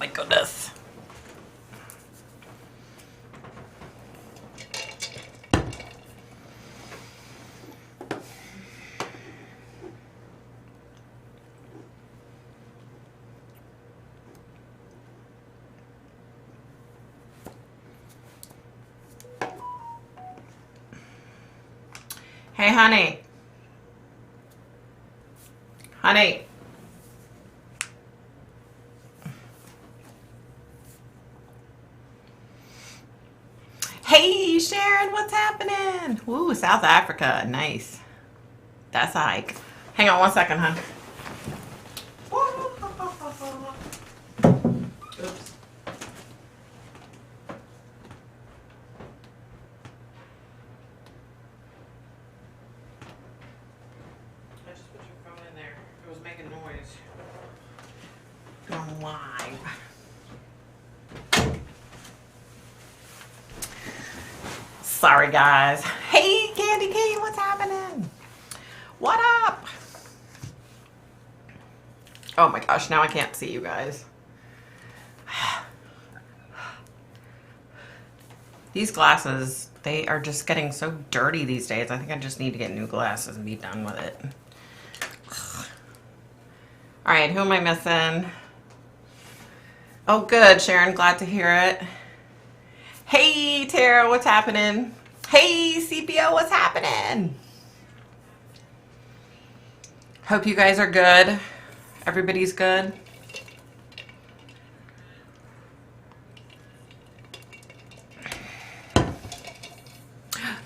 my goodness. Hey, honey. Honey. Hey, Sharon, what's happening? Ooh, South Africa. Nice. That's a hike. Hang on one second, hon. Oops. I just put your phone in there. It was making noise. Going live. Sorry, guys. Hey, Candy King, what's happening? What up? Oh my gosh, now I can't see you guys. These glasses, they are just getting so dirty these days. I think I just need to get new glasses and be done with it. All right, who am I missing? Oh, good, Sharon. Glad to hear it. Hey, Tara, what's happening? Hey, CPO, what's happening? Hope you guys are good. Everybody's good.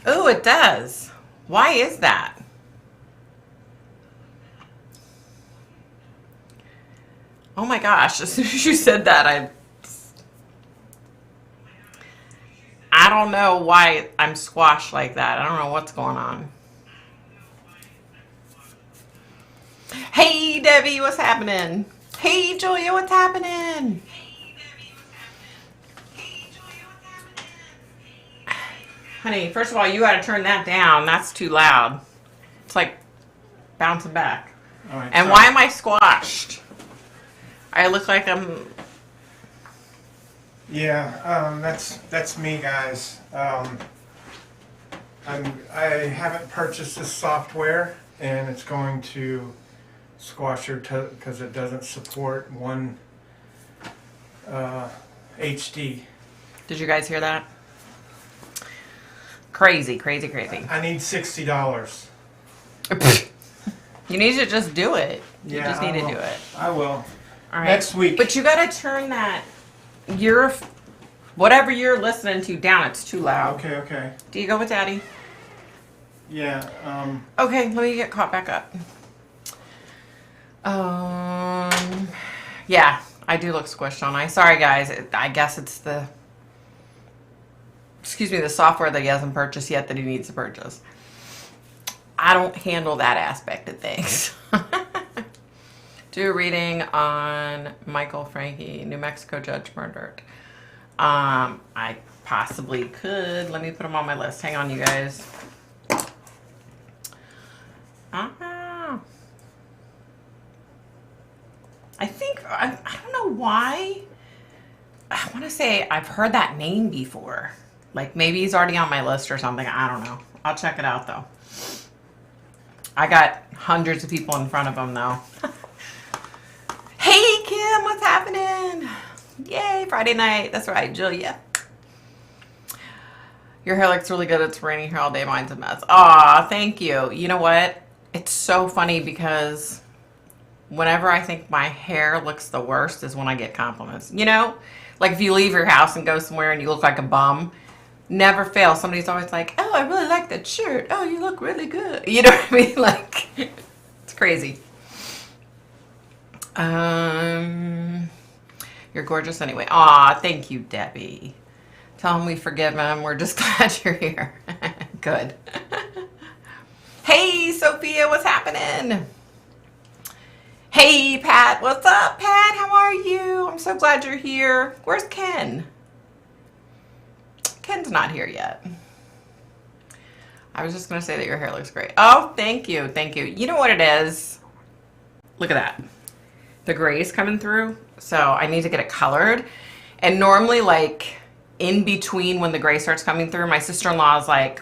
Oh, it does. Why is that? Oh my gosh, as soon as you said that, I don't know why I'm squashed like that. I don't know what's going on. Hey, Debbie, what's happening? Hey, Julia, what's happening? Honey, first of all, you got to turn that down. That's too loud. It's like bouncing back. All right, and sorry. why am I squashed? I look like I'm... Yeah, that's me, guys. I haven't purchased this software, and it's going to squash your because it doesn't support one HD. Did you guys hear that? Crazy, crazy, crazy. I need $60. You need to just do it. You Yeah, just need to do it. I will. All right. Next week. But you got to turn that, whatever you're listening to down. It's too loud. Okay. Do you go with Daddy? Yeah. Okay, let me get caught back up. Yeah, I do look squished on. Sorry, guys. I guess it's the software that he hasn't purchased yet that he needs to purchase. I don't handle that aspect of things. Do a reading on Michael Frankie, New Mexico judge murdered. I possibly could. Let me put him on my list. Hang on, you guys. I think, I don't know why. I want to say I've heard that name before. Like maybe he's already on my list or something. I don't know. I'll check it out though. I got hundreds of people in front of him though. Hey Kim, what's happening? Yay, Friday night. That's right, Julia. Your hair looks really good. It's raining here all day. Mine's a mess. Aw, thank you. You know what? It's so funny because whenever I think my hair looks the worst is when I get compliments. You know? Like if you leave your house and go somewhere and you look like a bum, never fails. Somebody's always like, oh, I really like that shirt. Oh, you look really good. You know what I mean? Like, it's crazy. You're gorgeous anyway. Aw, thank you, Debbie. Tell him we forgive him. We're just glad you're here. Good. Hey, Sophia, what's happening? Hey, Pat. What's up, Pat? How are you? I'm so glad you're here. Where's Ken? Ken's not here yet. I was just going to say that your hair looks great. Oh, thank you. Thank you. You know what it is? Look at that. the grays coming through. So I need to get it colored. And normally, like, in between when the gray starts coming through, my sister-in-law is like,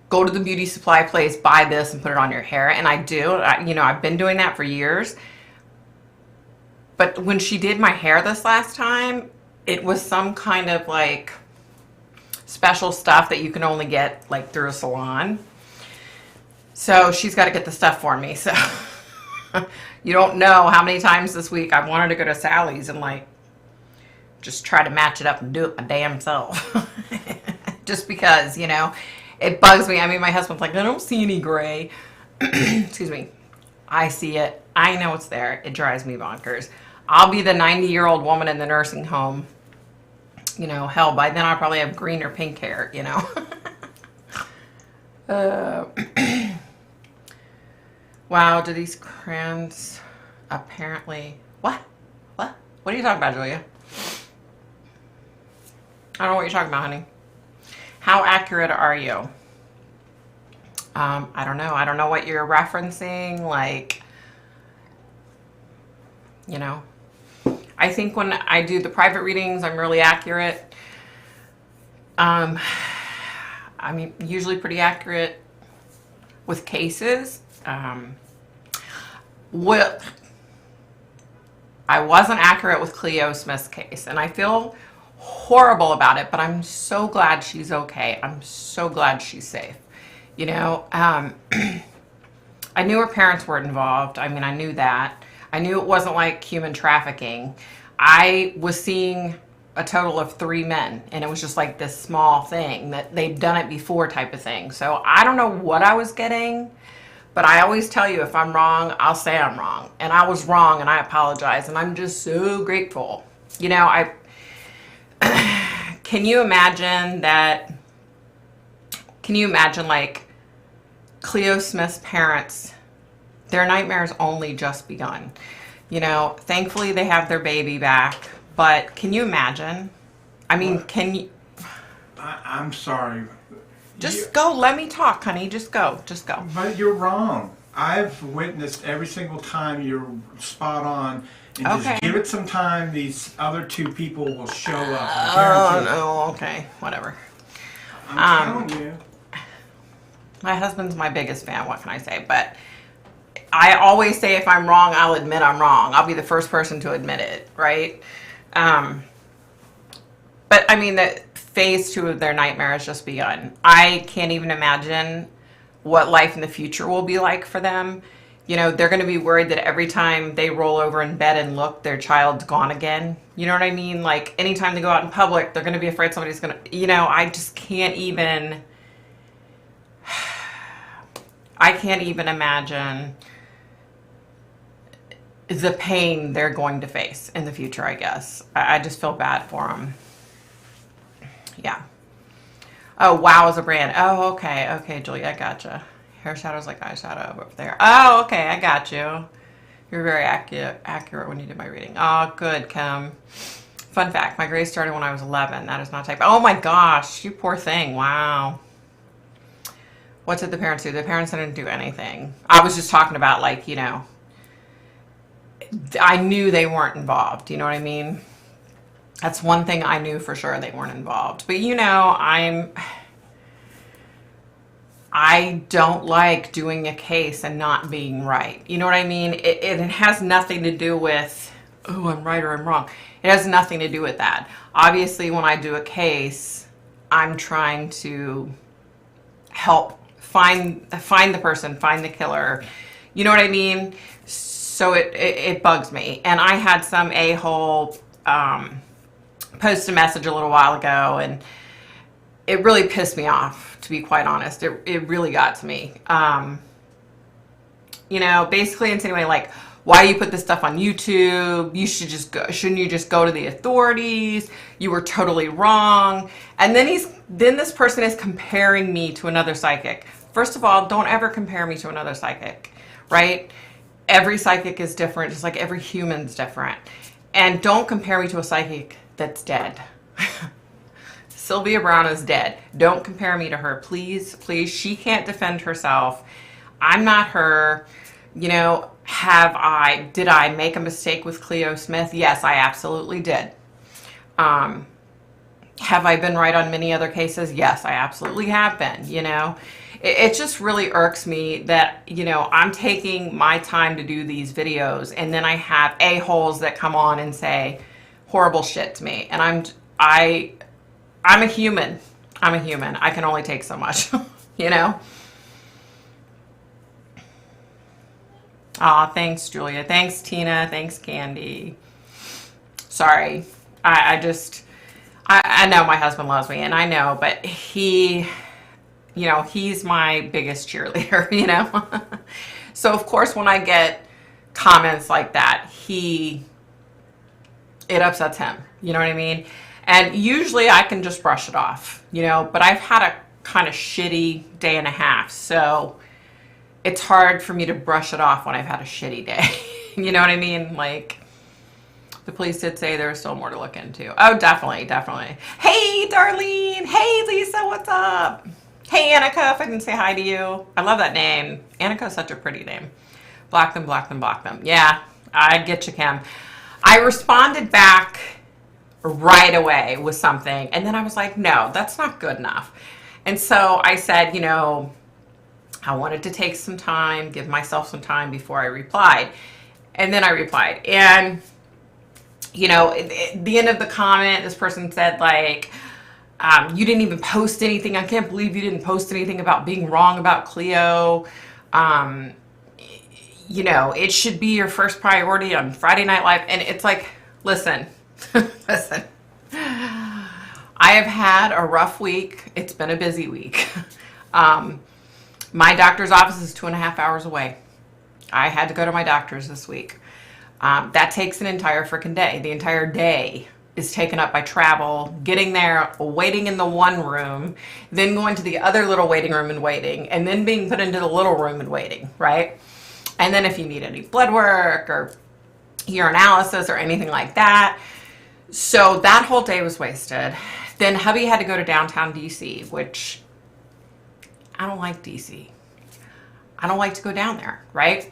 go to the beauty supply place, buy this, and put it on your hair. And I do. I've been doing that for years. But when she did my hair this last time, it was some kind of, like, special stuff that you can only get, like, through a salon. So she's got to get the stuff for me. So you don't know how many times this week I wanted to go to Sally's and, like, just try to match it up and do it my damn self. Just because, it bugs me. I mean, my husband's like, I don't see any gray. Excuse me. I see it. I know it's there. It drives me bonkers. I'll be the 90-year-old woman in the nursing home. Hell, by then I'll probably have green or pink hair, Wow, do these crayons apparently... What? What are you talking about, Julia? I don't know what you're talking about, honey. How accurate are you? I don't know. I don't know what you're referencing. Like, I think when I do the private readings, I'm really accurate. I mean, usually pretty accurate with cases. Well, I wasn't accurate with Cleo Smith's case, and I feel horrible about it, but I'm so glad she's okay. I'm so glad she's safe. I knew her parents were involved. I mean, I knew that. I knew it wasn't like human trafficking. I was seeing a total of 3 men, and it was just like this small thing that they'd done it before type of thing. So I don't know what I was getting, but I always tell you, if I'm wrong, I'll say I'm wrong. And I was wrong, and I apologize, and I'm just so grateful. Can you imagine that? Can you imagine, like, Cleo Smith's parents, their nightmare's only just begun. Thankfully they have their baby back, but can you imagine? I mean, can you? I'm sorry. Just go. Let me talk, honey. Just go. Just go. But you're wrong. I've witnessed every single time you're spot on. And Okay. just give it some time. These other 2 people will show up. Oh, no. Okay. Whatever. I'm telling you. My husband's my biggest fan. What can I say? But I always say if I'm wrong, I'll admit I'm wrong. I'll be the first person to admit it, right? But I mean, the phase 2 of their nightmare has just begun. I can't even imagine what life in the future will be like for them. They're going to be worried that every time they roll over in bed and look, their child's gone again. You know what I mean? Like, anytime they go out in public, they're going to be afraid somebody's going to, I just can't even, I can't even imagine the pain they're going to face in the future, I guess. I just feel bad for them. Yeah. Oh, WOW is a brand. Oh, okay. Okay, Julia, I gotcha. Hair shadows like eyeshadow over there. Oh, okay, I got you. You're very accurate when you did my reading. Oh, good, Kim. Fun fact, my gray started when I was 11. That is not type. Oh my gosh, you poor thing. Wow. What did the parents do? The parents didn't do anything. I was just talking about, like, I knew they weren't involved. You know what I mean? That's one thing I knew for sure, they weren't involved. But I don't like doing a case and not being right. You know what I mean? It has nothing to do with, oh, I'm right or I'm wrong. It has nothing to do with that. Obviously, when I do a case, I'm trying to help find the person, find the killer. You know what I mean? So it bugs me. And I had some a-hole post a message a little while ago, and it really pissed me off, to be quite honest. It really got to me. Basically insinuating, like, why you put this stuff on YouTube? You should just go. Shouldn't you just go to the authorities? You were totally wrong. And then this person is comparing me to another psychic. First of all, don't ever compare me to another psychic, right? Every psychic is different, just like every human's different. And don't compare me to a psychic that's dead. Sylvia Brown is dead. Don't compare me to her, please, please. She can't defend herself. I'm not her. Did I make a mistake with Cleo Smith? Yes, I absolutely did. Have I been right on many other cases? Yes, I absolutely have been, you know. It just really irks me that, you know, I'm taking my time to do these videos and then I have a-holes that come on and say horrible shit to me. And I'm a human. I'm a human. I can only take so much, you know. Aw, thanks, Julia. Thanks, Tina. Thanks, Candy. Sorry. I know my husband loves me, and I know, but he, you know, he's my biggest cheerleader, you know? So, of course, when I get comments like that, it upsets him. You know what I mean? And usually I can just brush it off, you know, but I've had a kind of shitty day and a half, so it's hard for me to brush it off when I've had a shitty day. You know what I mean? Like, the police did say there's still more to look into. Oh, definitely, definitely. Hey, Darlene. Hey, Lisa, what's up? Hey, Annika, if I can say hi to you. I love that name. Annika's such a pretty name. Block them, block them, block them. Yeah, I get you, Kim. I responded back right away with something, and then I was like, no, that's not good enough. And so I said, you know, I wanted to take some time, give myself some time before I replied. And then I replied. And, you know, at the end of the comment, this person said, like, you didn't even post anything. I can't believe you didn't post anything about being wrong about Cleo. You know, it should be your first priority on Friday Night Live. And it's like, listen, listen. I have had a rough week. It's been a busy week. My doctor's office is 2.5 hours away. I had to go to my doctor's this week. That takes an entire freaking day. The entire day is taken up by travel, getting there, waiting in the one room, then going to the other little waiting room and waiting, and then being put into the little room and waiting, right? And then if you need any blood work or urinalysis or anything like that. So that whole day was wasted. Then hubby had to go to downtown DC, which I don't like DC. I don't like to go down there, right?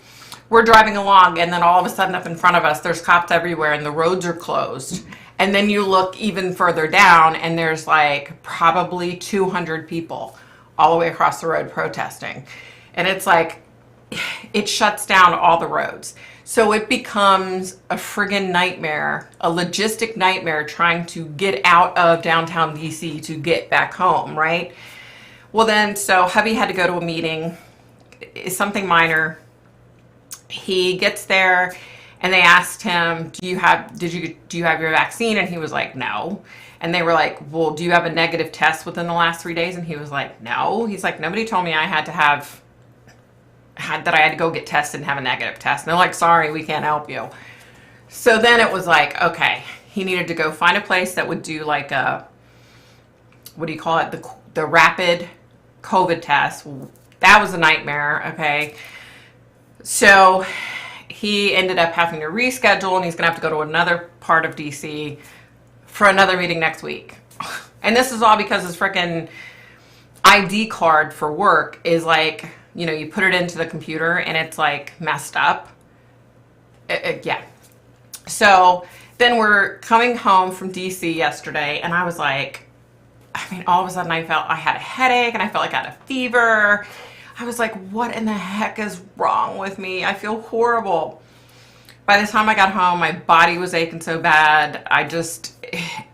We're driving along and then all of a sudden up in front of us, there's cops everywhere and the roads are closed. And then you look even further down and there's like probably 200 people all the way across the road protesting. And it's like, it shuts down all the roads. So it becomes a friggin' nightmare, a logistic nightmare trying to get out of downtown DC to get back home, right? Well then, so hubby had to go to a meeting. It's something minor. He gets there and they asked him, do you have your vaccine? And he was like, no. And they were like, well, do you have a negative test within the last 3 days? And he was like, no. He's like, nobody told me I had to go get tested and have a negative test. And they're like, sorry, we can't help you. So then it was like, okay, he needed to go find a place that would do like a, what do you call it? The rapid COVID test. That was a nightmare. Okay. So he ended up having to reschedule and he's going to have to go to another part of DC for another meeting next week. And this is all because his freaking ID card for work is like, you know, you put it into the computer and it's like messed up. Yeah. So then we're coming home from DC yesterday and I was like, I mean, all of a sudden I had a headache and I felt like I had a fever. I was like, what in the heck is wrong with me? I feel horrible. By the time I got home, my body was aching so bad.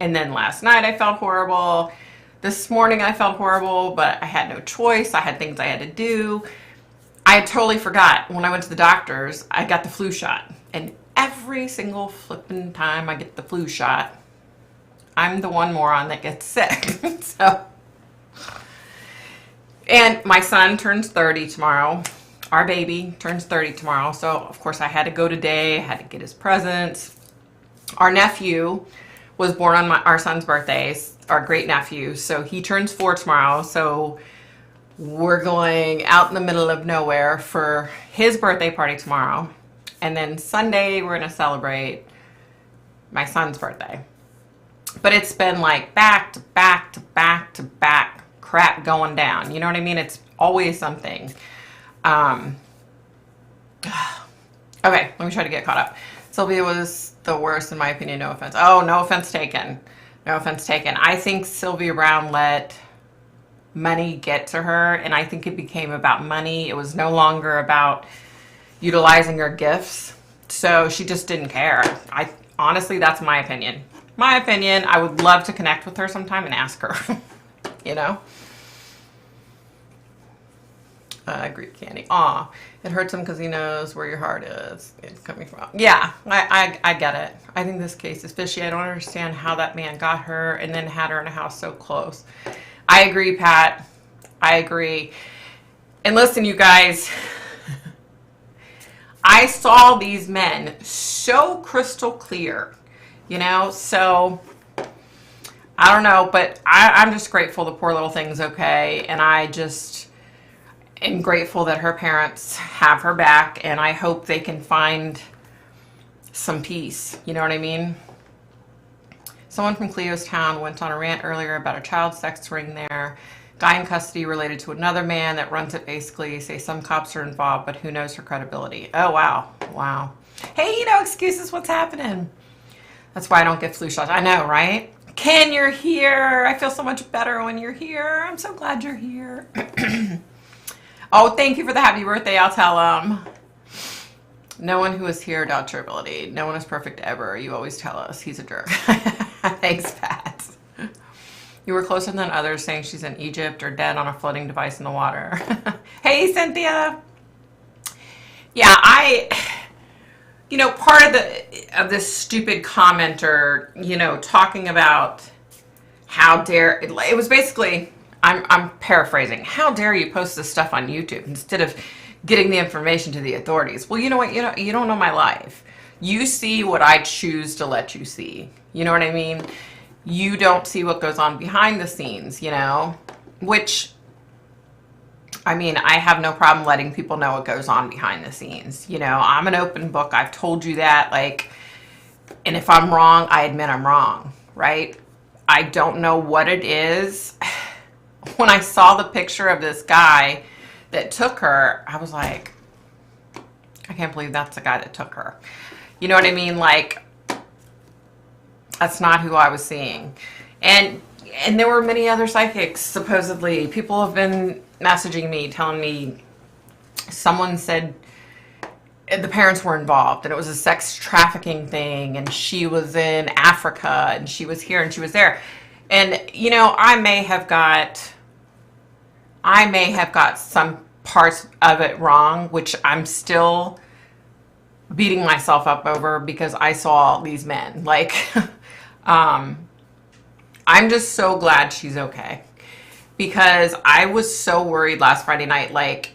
And then last night I felt horrible. This morning I felt horrible, but I had no choice. I had things I had to do. I totally forgot when I went to the doctor's, I got the flu shot. And every single flipping time I get the flu shot, I'm the one moron that gets sick. So, and my son turns 30 tomorrow. Our baby turns 30 tomorrow. So, of course, I had to go today. I had to get his presents. Our nephew was born on our son's birthday, our great nephew. So he turns 4 tomorrow. So we're going out in the middle of nowhere for his birthday party tomorrow. And then Sunday, we're going to celebrate my son's birthday. But it's been like back to back to back to back crap going down. You know what I mean? It's always something. Okay, let me try to get caught up. Sylvia was the worst in my opinion, no offense. Oh, no offense taken. No offense taken. I think Sylvia Brown let money get to her, and I think it became about money. It was no longer about utilizing her gifts. So she just didn't care. I honestly, that's my opinion. My opinion. I would love to connect with her sometime and ask her. You know? Greek candy. Aw, it hurts him because he knows where your heart is. It's coming from. Yeah, I get it. I think this case is fishy. I don't understand how that man got her and then had her in a house so close. I agree, Pat. I agree. And listen, you guys, I saw these men so crystal clear, you know, so I don't know, but I'm just grateful the poor little thing's okay. And I just am grateful that her parents have her back, and I hope they can find some peace. You know what I mean? Someone from Cleo's town went on a rant earlier about a child sex ring there. Guy in custody related to another man that runs it basically. Say some cops are involved, but who knows her credibility. Oh, wow. Wow. Hey, no excuses. What's happening? That's why I don't get flu shots. I know, right? Ken, you're here. I feel so much better when you're here. I'm so glad you're here. Oh, thank you for the happy birthday. I'll tell him. No one who is here doubts your ability. No one is perfect ever. You always tell us. He's a jerk. Thanks, Pat. You were closer than others saying she's in Egypt or dead on a floating device in the water. Hey, Cynthia. Yeah, you know, part of this stupid commenter, you know, talking about how dare, it was basically, I'm paraphrasing, how dare you post this stuff on YouTube instead of getting the information to the authorities? Well, you know what, you don't know my life. You see what I choose to let you see. You know what I mean? You don't see what goes on behind the scenes, you know, which, I mean, I have no problem letting people know what goes on behind the scenes. You know, I'm an open book. I've told you that, like, and if I'm wrong, I admit I'm wrong, right? I don't know what it is. When I saw the picture of this guy that took her, I was like, I can't believe that's the guy that took her. You know what I mean? Like, that's not who I was seeing. And there were many other psychics, supposedly. People have been messaging me, telling me someone said the parents were involved and it was a sex trafficking thing, and she was in Africa and she was here and she was there. And, you know, I may have got some parts of it wrong, which I'm still beating myself up over because I saw these men. Like, I'm just so glad she's okay, because I was so worried last Friday night. Like,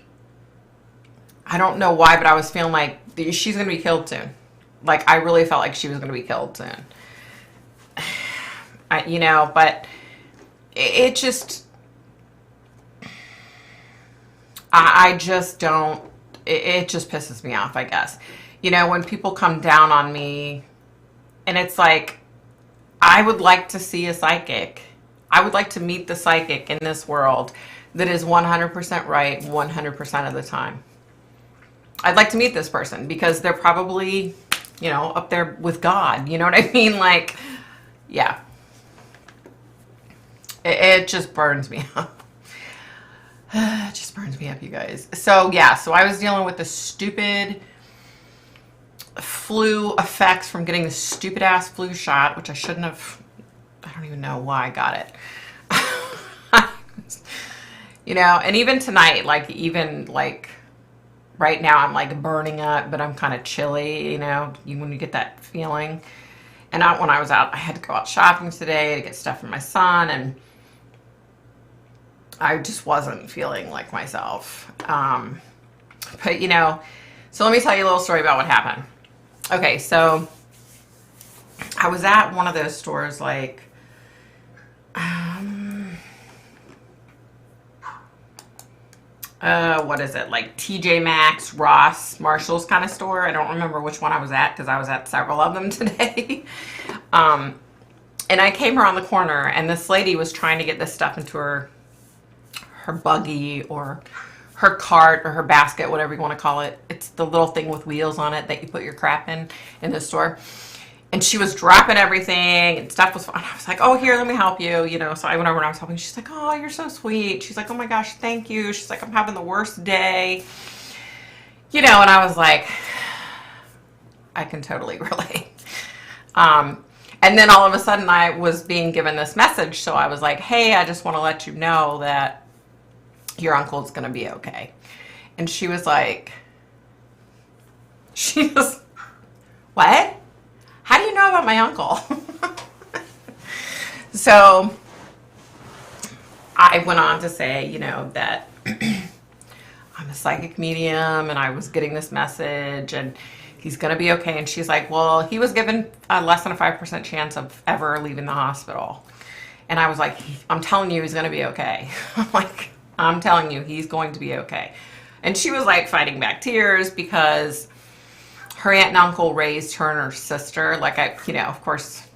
I don't know why, but I was feeling like she's going to be killed soon. Like, I really felt like she was going to be killed soon. You know, but it just, I just don't, it just pisses me off, I guess. You know, when people come down on me, and it's like, I would like to see a psychic. I would like to meet the psychic in this world that is 100% right 100% of the time. I'd like to meet this person because they're probably, you know, up there with God. You know what I mean? Like, yeah. It just burns me up. It just burns me up, you guys. So, yeah. So I was dealing with the stupid flu effects from getting the stupid ass flu shot, which I shouldn't have. I don't even know why I got it. You know, and even tonight, like, even like right now, I'm like burning up, but I'm kind of chilly, you know, when you get that feeling. And when I was out, I had to go out shopping today to get stuff for my son, and I just wasn't feeling like myself. But, you know, so let me tell you a little story about what happened. Okay, so I was at one of those stores, like, what is it? Like TJ Maxx, Ross, Marshall's kind of store. I don't remember which one I was at because I was at several of them today. And I came around the corner, and this lady was trying to get this stuff into her buggy or her cart or her basket, whatever you want to call it. It's the little thing with wheels on it that you put your crap in the store. And she was dropping everything and stuff was fine. I was like, oh, here, let me help you. You know, so I went over and I was helping. She's like, oh, you're so sweet. She's like, oh my gosh, thank you. She's like, I'm having the worst day. You know, and I was like, I can totally relate. And then all of a sudden I was being given this message. So I was like, hey, I just want to let you know that your uncle's going to be okay. And she was like, what? How do you know about my uncle? So I went on to say, you know, that I'm a psychic medium and I was getting this message and he's going to be okay. And she's like, well, he was given a less than a 5% chance of ever leaving the hospital. And I was like, I'm telling you, he's going to be okay. I'm like, I'm telling you, he's going to be okay. And she was like fighting back tears because her aunt and uncle raised her and her sister. Like, you know, of course,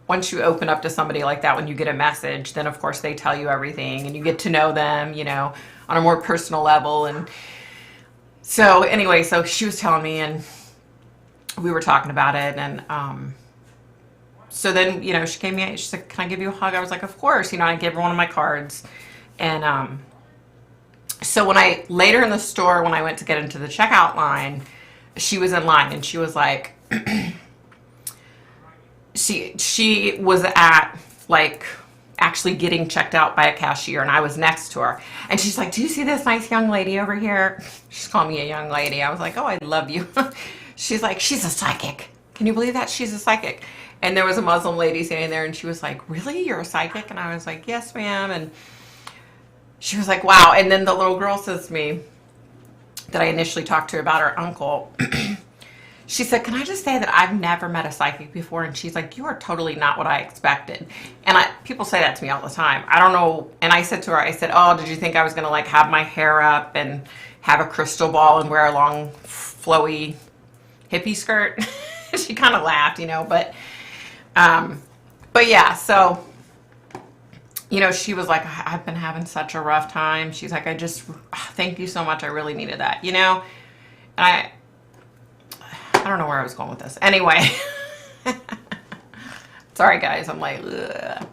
once you open up to somebody like that, when you get a message, then of course they tell you everything and you get to know them, you know, on a more personal level. And so anyway, so she was telling me and we were talking about it. And so then, you know, she came in, she's like, can I give you a hug? I was like, of course. You know, I gave her one of my cards. And so when later in the store, when I went to get into the checkout line, she was in line and she was like, she was at like actually getting checked out by a cashier and I was next to her. And she's like, do you see this nice young lady over here? She's calling me a young lady. I was like, oh, I love you. She's like, she's a psychic. Can you believe that? She's a psychic. And there was a Muslim lady standing there and she was like, really? You're a psychic? And I was like, yes, ma'am. And she was like, wow. And then the little girl says to me that I initially talked to her about her uncle. She said, can I just say that I've never met a psychic before? And she's like, you are totally not what I expected. And people say that to me all the time. I don't know. And I said to her, I said, oh, did you think I was going to like have my hair up and have a crystal ball and wear a long flowy hippie skirt? She kind of laughed, you know, but yeah, so, you know, she was like, I've been having such a rough time. She's like, thank you so much. I really needed that, you know? And I don't know where I was going with this. Anyway. Sorry, guys. I'm like, ugh.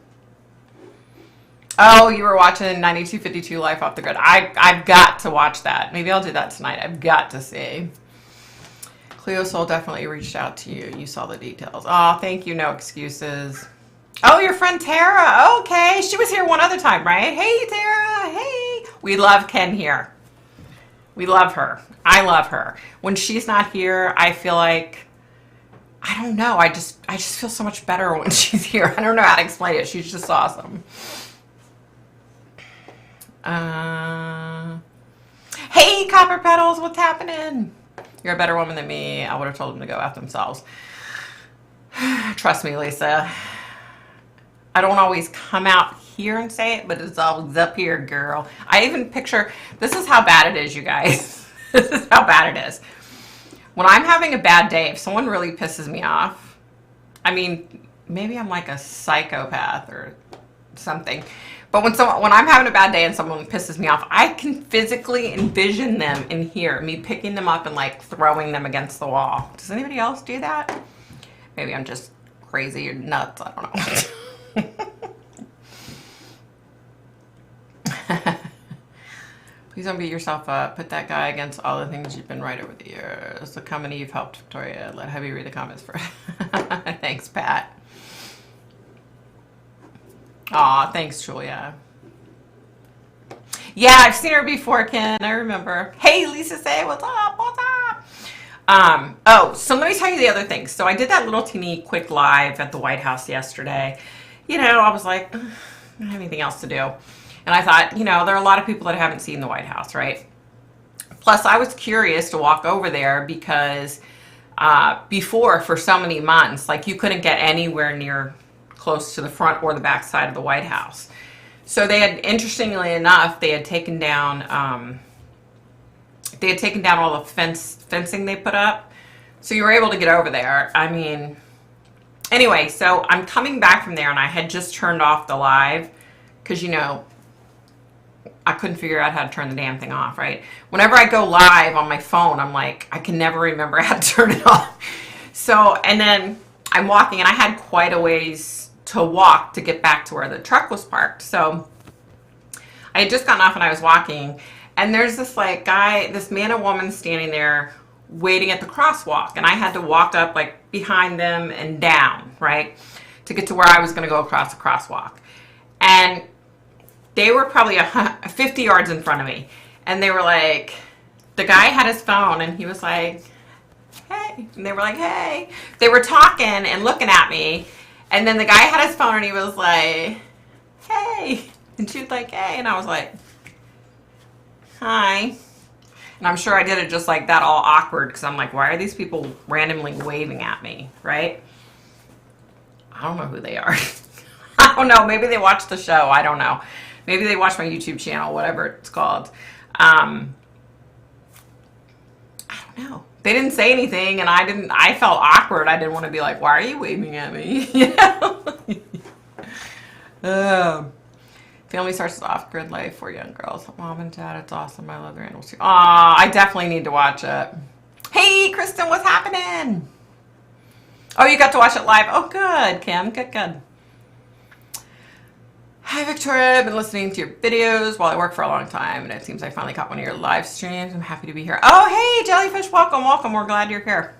Oh, you were watching 9252 Life Off the Grid. I've got to watch that. Maybe I'll do that tonight. I've got to see. Cleo Soul definitely reached out to you. You saw the details. Oh, thank you. No excuses. Oh, your friend Tara. Okay. She was here one other time, right? Hey, Tara. Hey. We love Ken here. We love her. I love her. When she's not here, I feel like, I don't know. I just feel so much better when she's here. I don't know how to explain it. She's just awesome. Hey, Copper Petals. What's happening? You're a better woman than me. I would have told them to go out themselves. Trust me, Lisa. I don't always come out here and say it, but it's always up here, girl. I even picture, this is how bad it is, you guys. This is how bad it is. When I'm having a bad day, if someone really pisses me off, I mean, maybe I'm like a psychopath or something. But when I'm having a bad day and someone pisses me off, I can physically envision them in here, me picking them up and like throwing them against the wall. Does anybody else do that? Maybe I'm just crazy or nuts. I don't know. Please don't beat yourself up. Put that guy against all the things you've been right over the years. The company you've helped, Victoria. Let Heavy read the comments for. Thanks, Pat. Aw, thanks, Julia. Yeah, I've seen her before, Ken. I remember. Hey, Lisa, say what's up? What's up? Oh, so let me tell you the other thing. So I did that little teeny quick live at the White House yesterday. You know, I was like, I don't have anything else to do. And I thought, you know, there are a lot of people that haven't seen the White House, right? Plus, I was curious to walk over there because before, for so many months, like you couldn't get anywhere near close to the front or the back side of the White House. So they had, interestingly enough, they had taken down all the fencing they put up. So you were able to get over there. I mean, anyway, so I'm coming back from there and I had just turned off the live because, you know, I couldn't figure out how to turn the damn thing off, right? Whenever I go live on my phone, I'm like, I can never remember how to turn it off. So, and then I'm walking, and I had quite a ways to walk to get back to where the truck was parked. So I had just gotten off and I was walking, and there's this like guy, this man and woman standing there waiting at the crosswalk, and I had to walk up like behind them and down, right, to get to where I was going to go across the crosswalk. And they were probably 50 yards in front of me, and they were like, the guy had his phone, and he was like, hey, and they were like, hey. They were talking and looking at me, and then the guy had his phone, and he was like, hey, and she was like, hey, and I was like, hi. And I'm sure I did it just like that, all awkward, because I'm like, why are these people randomly waving at me, right? I don't know who they are. I don't know. Maybe they watch the show. I don't know. Maybe they watch my YouTube channel, whatever it's called. I don't know. They didn't say anything, and I felt awkward. I didn't want to be like, why are you waving at me? You know? Family sources off-grid life for young girls. Mom and dad, it's awesome. I love their animals too. Aw, I definitely need to watch it. Hey, Kristen, what's happening? Oh, you got to watch it live. Oh, good, Kim. Good, good. Hi, Victoria. I've been listening to your videos while I work for a long time, and it seems I finally caught one of your live streams. I'm happy to be here. Oh, hey, Jellyfish. Welcome, welcome. We're glad you're here.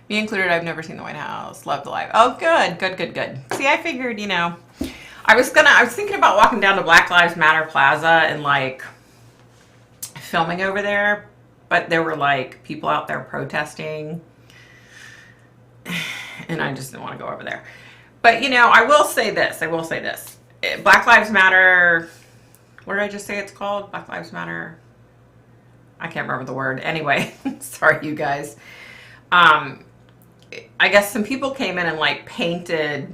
Me included, I've never seen the White House. Love the live. Oh, good, good, good, good. See, I figured, you know, I was thinking about walking down to Black Lives Matter Plaza and like filming over there, but there were like people out there protesting, and I just didn't want to go over there. But you know, I will say this. Black Lives Matter, what did I just say it's called? Black Lives Matter. I can't remember the word. Anyway, sorry you guys. I guess some people came in and like painted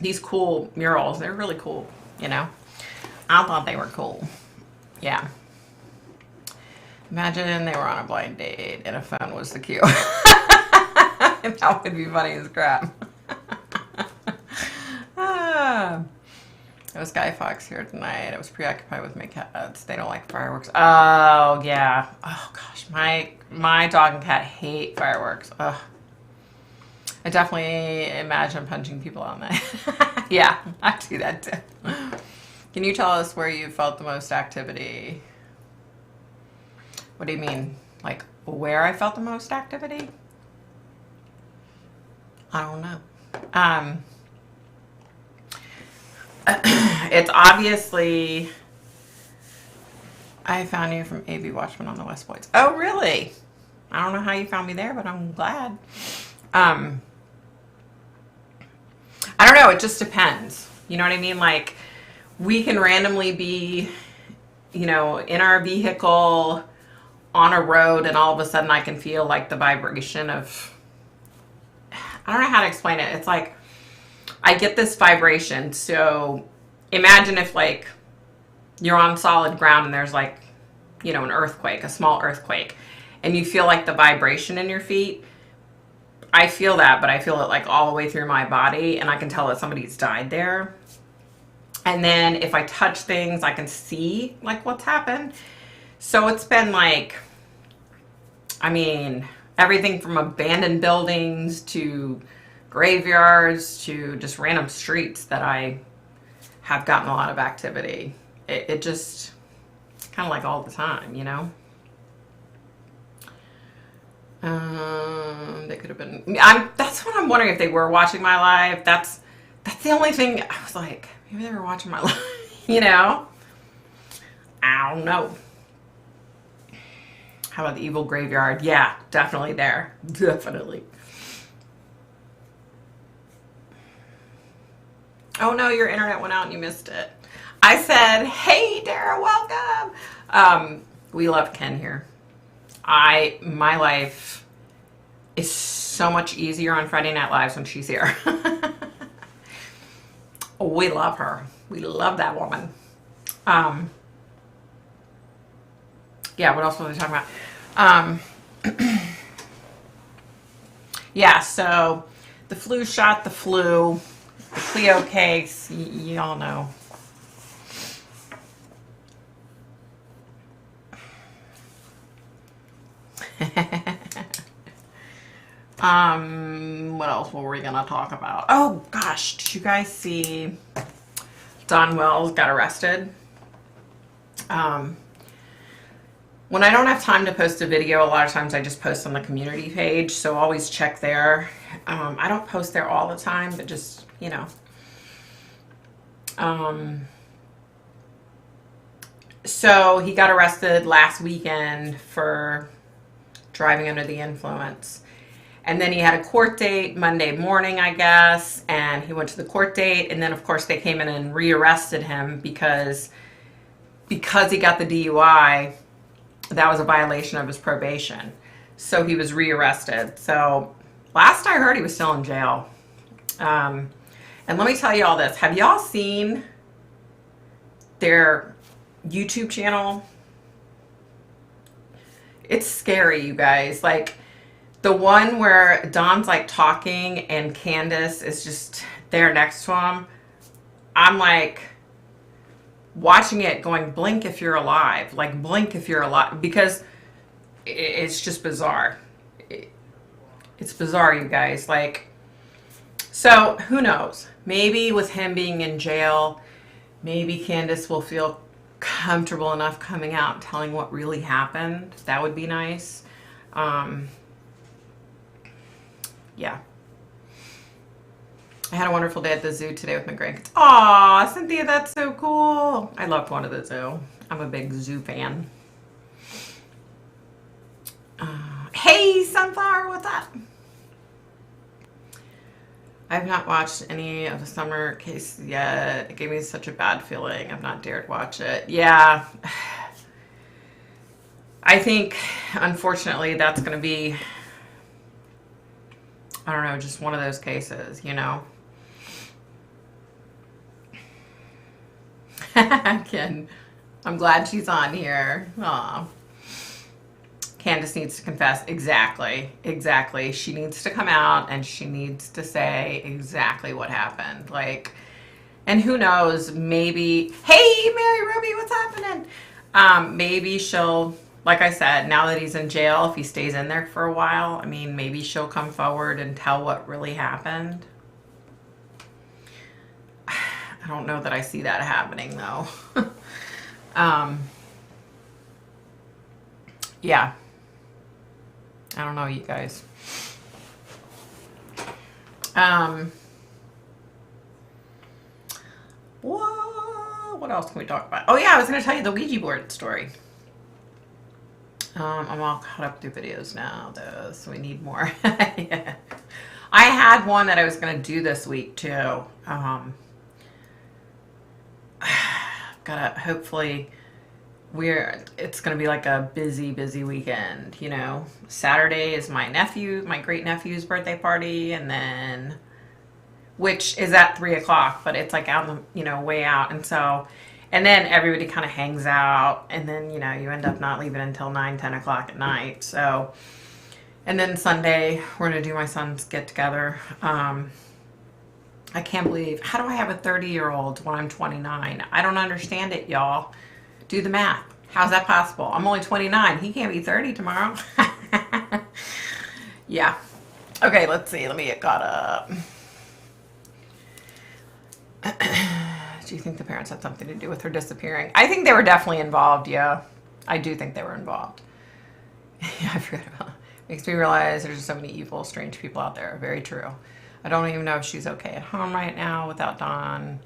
these cool murals. They're really cool, you know. I thought they were cool. Yeah. Imagine they were on a blind date and a phone was the cue. That would be funny as crap. It was Guy Fawkes here tonight. I was preoccupied with my cats. They don't like fireworks. Oh, yeah. Oh, gosh. My dog and cat hate fireworks. Ugh. I definitely imagine punching people on that. Yeah, I do that too. Can you tell us where you felt the most activity? What do you mean? Like, where I felt the most activity? I don't know. It's obviously, I found you from AV Watchman on the West Boys. Oh, really? I don't know how you found me there, but I'm glad. I don't know. It just depends. You know what I mean? Like, we can randomly be, you know, in our vehicle on a road, and all of a sudden I can feel like the vibration of, I don't know how to explain it. It's like, I get this vibration. So imagine if like you're on solid ground and there's like, you know, an earthquake, a small earthquake, and you feel like the vibration in your feet. I feel that, but I feel it like all the way through my body, and I can tell that somebody's died there. And then if I touch things, I can see like what's happened. So it's been like, I mean, everything from abandoned buildings to graveyards to just random streets that I have gotten a lot of activity. It just kind of like all the time, you know? They could have been, that's what I'm wondering, if they were watching my live. That's the only thing I was like, maybe they were watching my live, you know? I don't know. How about the evil graveyard? Yeah, definitely there. Definitely. Oh no, your internet went out and you missed it. I said, hey Dara, welcome. We love Ken here. My life is so much easier on Friday Night Lives when she's here. We love her. We love that woman. Yeah, what else was I talking about? Yeah, so the flu shot, the Cleo case, y'all know. What else were we gonna talk about? Oh gosh, did you guys see Don Wells got arrested? When I don't have time to post a video, a lot of times I just post on the community page, so always check there. I don't post there all the time, but just, you know. So he got arrested last weekend for driving under the influence. And then he had a court date Monday morning, I guess, and he went to the court date, and then of course they came in and rearrested him because he got the DUI. That was a violation of his probation. So he was rearrested. So last I heard, he was still in jail. And let me tell you all this. Have y'all seen their YouTube channel? It's scary, you guys. Like, the one where Don's like talking and Candace is just there next to him. I'm like watching it going, blink if you're alive. Like, blink if you're alive. Because it's just bizarre. It's bizarre, you guys. Like, so who knows? Maybe with him being in jail, maybe Candace will feel comfortable enough coming out and telling what really happened. That would be nice. Yeah. I had a wonderful day at the zoo today with my grandkids. Aw, Cynthia, that's so cool. I loved going to the zoo. I'm a big zoo fan. Hey, Sunflower, what's up? I've not watched any of the summer case yet. It gave me such a bad feeling. I've not dared watch it. Yeah. I think, unfortunately, that's going to be, I don't know, just one of those cases, you know? Ken, I'm glad she's on here. Aw. Candace needs to confess. Exactly. Exactly. She needs to come out and she needs to say exactly what happened. Like, and who knows, maybe, hey, Mary Ruby, what's happening? Maybe she'll, like I said, now that he's in jail, if he stays in there for a while, I mean, maybe she'll come forward and tell what really happened. I don't know that I see that happening, though. Yeah. I don't know, you guys. What else can we talk about? Oh, yeah, I was going to tell you the Ouija board story. I'm all caught up through videos now, though, so we need more. Yeah. I had one that I was going to do this week, too. Gotta, hopefully, it's going to be like a busy weekend, you know. Saturday is my great nephew's birthday party, and then, which is at 3 o'clock, but it's like out in the, you know, way out. And so, and then everybody kind of hangs out, and then, you know, you end up not leaving until 9-10 o'clock at night. So, and then Sunday, we're going to do my son's get together. I can't believe, how do I have a 30-year-old when I'm 29? I don't understand it, y'all. Do the math. How's that possible? I'm only 29. He can't be 30 tomorrow. Yeah. Okay, let's see. Let me get caught up. Do you think the parents had something to do with her disappearing? I think they were definitely involved, yeah. I do think they were involved. Yeah, I forgot about it. Makes me realize there's just so many evil, strange people out there. Very true. I don't even know if she's okay at home right now without Don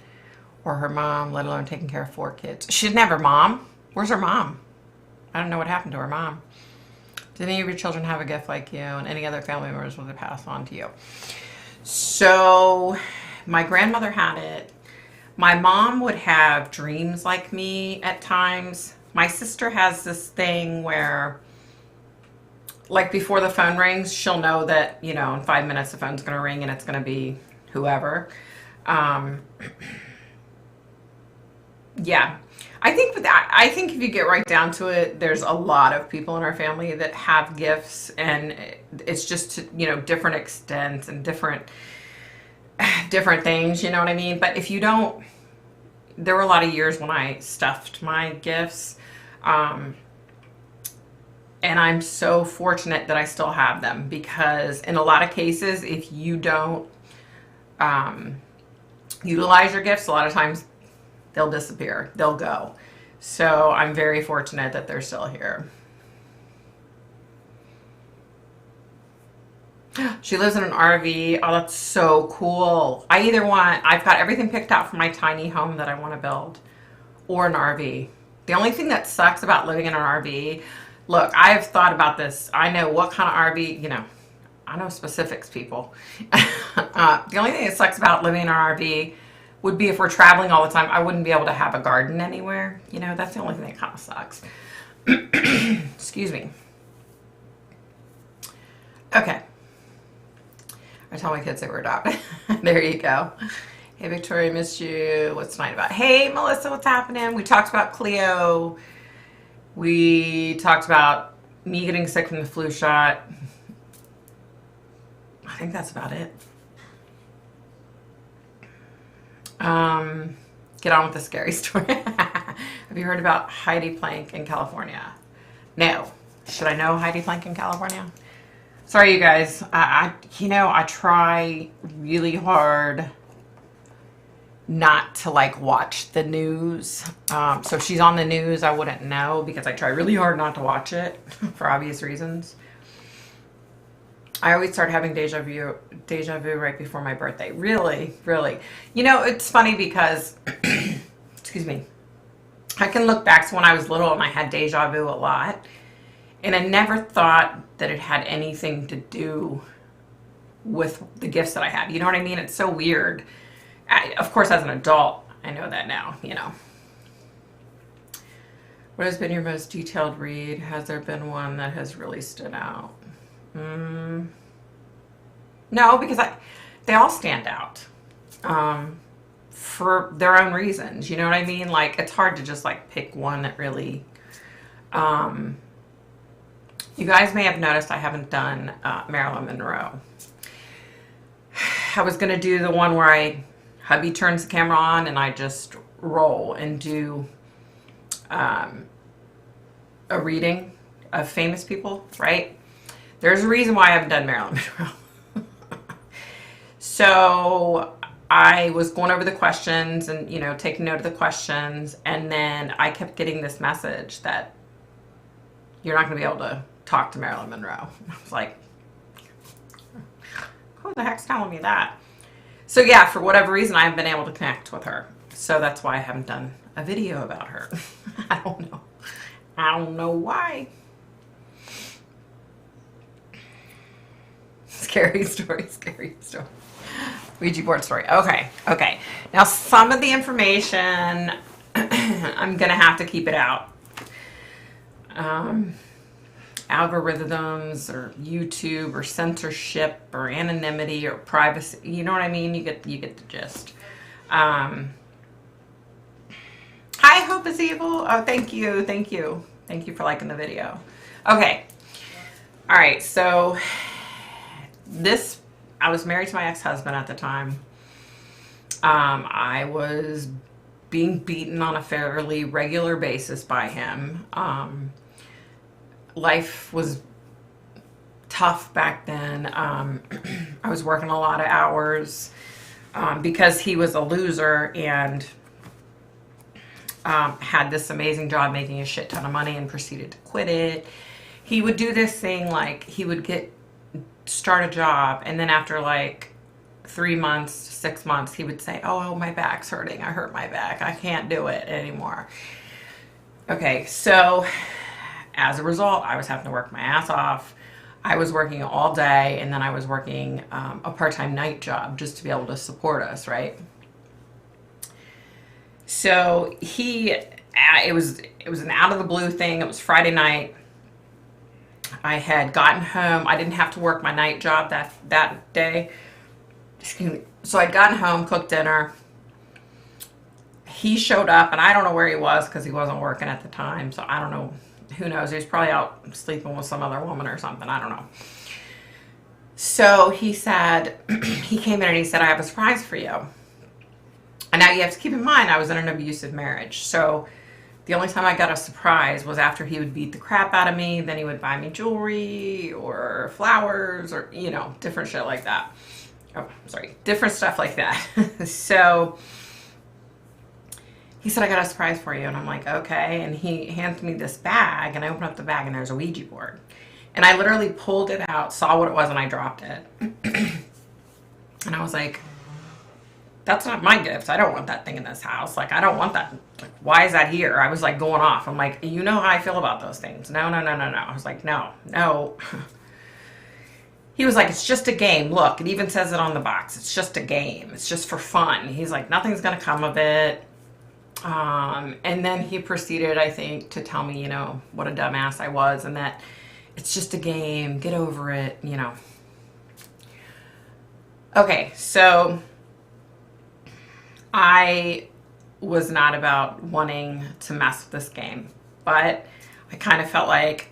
or her mom, let alone taking care of 4 kids. She didn't have her mom. Where's her mom? I don't know what happened to her mom. Did any of your children have a gift like you, and any other family members will pass on to you? So my grandmother had it. My mom would have dreams like me at times. My sister has this thing where, like, before the phone rings, she'll know that, you know, in 5 minutes the phone's going to ring and it's going to be whoever. Yeah. I think if you get right down to it, there's a lot of people in our family that have gifts, and it's just to, you know, different extents and different things, you know what I mean? But if you don't, there were a lot of years when I stuffed my gifts. And I'm so fortunate that I still have them, because in a lot of cases, if you don't utilize your gifts, a lot of times they'll disappear, they'll go. So I'm very fortunate that they're still here. She lives in an RV. Oh, that's so cool. I've got everything picked out for my tiny home that I want to build, or an RV. The only thing that sucks about living in an RV, look, I've thought about this. I know what kind of RV, I know specifics, people. The only thing that sucks about living in an RV would be if we're traveling all the time, I wouldn't be able to have a garden anywhere. That's the only thing that kind of sucks. Excuse me. Okay. I tell my kids they were adopted. There you go. Hey, Victoria, missed you. What's Nite about? Hey, Melissa, what's happening? We talked about Cleo. We talked about me getting sick from the flu shot. I think that's about it. Get on with the scary story. Have you heard about Heidi Plank in California? No. Should I know Heidi Plank in California? Sorry, you guys. I try really hard not to watch the news. So if she's on the news, I wouldn't know, because I try really hard not to watch it for obvious reasons. I always start having deja vu right before my birthday. Really, really. It's funny because, excuse me, I can look back to when I was little and I had deja vu a lot. And I never thought that it had anything to do with the gifts that I have. You know what I mean? It's so weird. Of course, as an adult, I know that now, What has been your most detailed read? Has there been one that has really stood out? No, because they all stand out for their own reasons. You know what I mean? It's hard to just pick one that really. You guys may have noticed I haven't done Marilyn Monroe. I was gonna do the one where hubby turns the camera on and I just roll and do a reading of famous people, right? There's a reason why I haven't done Marilyn Monroe. So I was going over the questions and, taking note of the questions. And then I kept getting this message that you're not going to be able to talk to Marilyn Monroe. I was like, who the heck's telling me that? So yeah, for whatever reason, I haven't been able to connect with her. So that's why I haven't done a video about her. I don't know. I don't know why. Scary story, scary story. Ouija board story. Okay. Now, some of the information, I'm going to have to keep it out. Algorithms or YouTube or censorship or anonymity or privacy. You know what I mean? You get the gist. Hi, Hope is Evil. Oh, thank you. Thank you for liking the video. Okay. All right. So I was married to my ex-husband at the time. I was being beaten on a fairly regular basis by him. Life was tough back then. I was working a lot of hours because he was a loser and had this amazing job making a shit ton of money and proceeded to quit it. He would do this thing he would start a job, and then after 3 months, 6 months, he would say, oh, my back's hurting. I hurt my back. I can't do it anymore. Okay, so as a result, I was having to work my ass off. I was working all day, and then I was working a part-time night job just to be able to support us, right? So it was an out of the blue thing. It was Friday night. I had gotten home. I didn't have to work my night job that day. Excuse me. So I'd gotten home, cooked dinner. He showed up, and I don't know where he was because he wasn't working at the time. So I don't know. Who knows? He was probably out sleeping with some other woman or something. I don't know. So he said, he came in and he said, I have a surprise for you. And now you have to keep in mind, I was in an abusive marriage. So The only time I got a surprise was after he would beat the crap out of me. Then he would buy me jewelry or flowers or, you know, different shit like that. Oh, sorry. Different stuff like that. So he said, I got a surprise for you. And I'm like, okay. And he hands me this bag, and I open up the bag, and there's a Ouija board. And I literally pulled it out, saw what it was, and I dropped it. And I was like, that's not my gift. I don't want that thing in this house. Like, I don't want that. Like, why is that here? I was like going off. I'm like, you know how I feel about those things. No, no, no, no, no. I was like, no, no. He was like, it's just a game. Look, it even says it on the box. It's just a game. It's just for fun. He's like, nothing's going to come of it. And then he proceeded, I think, to tell me, you know, what a dumbass I was and that it's just a game. Get over it, you know. Okay, so I was not about wanting to mess with this game, but I kind of felt like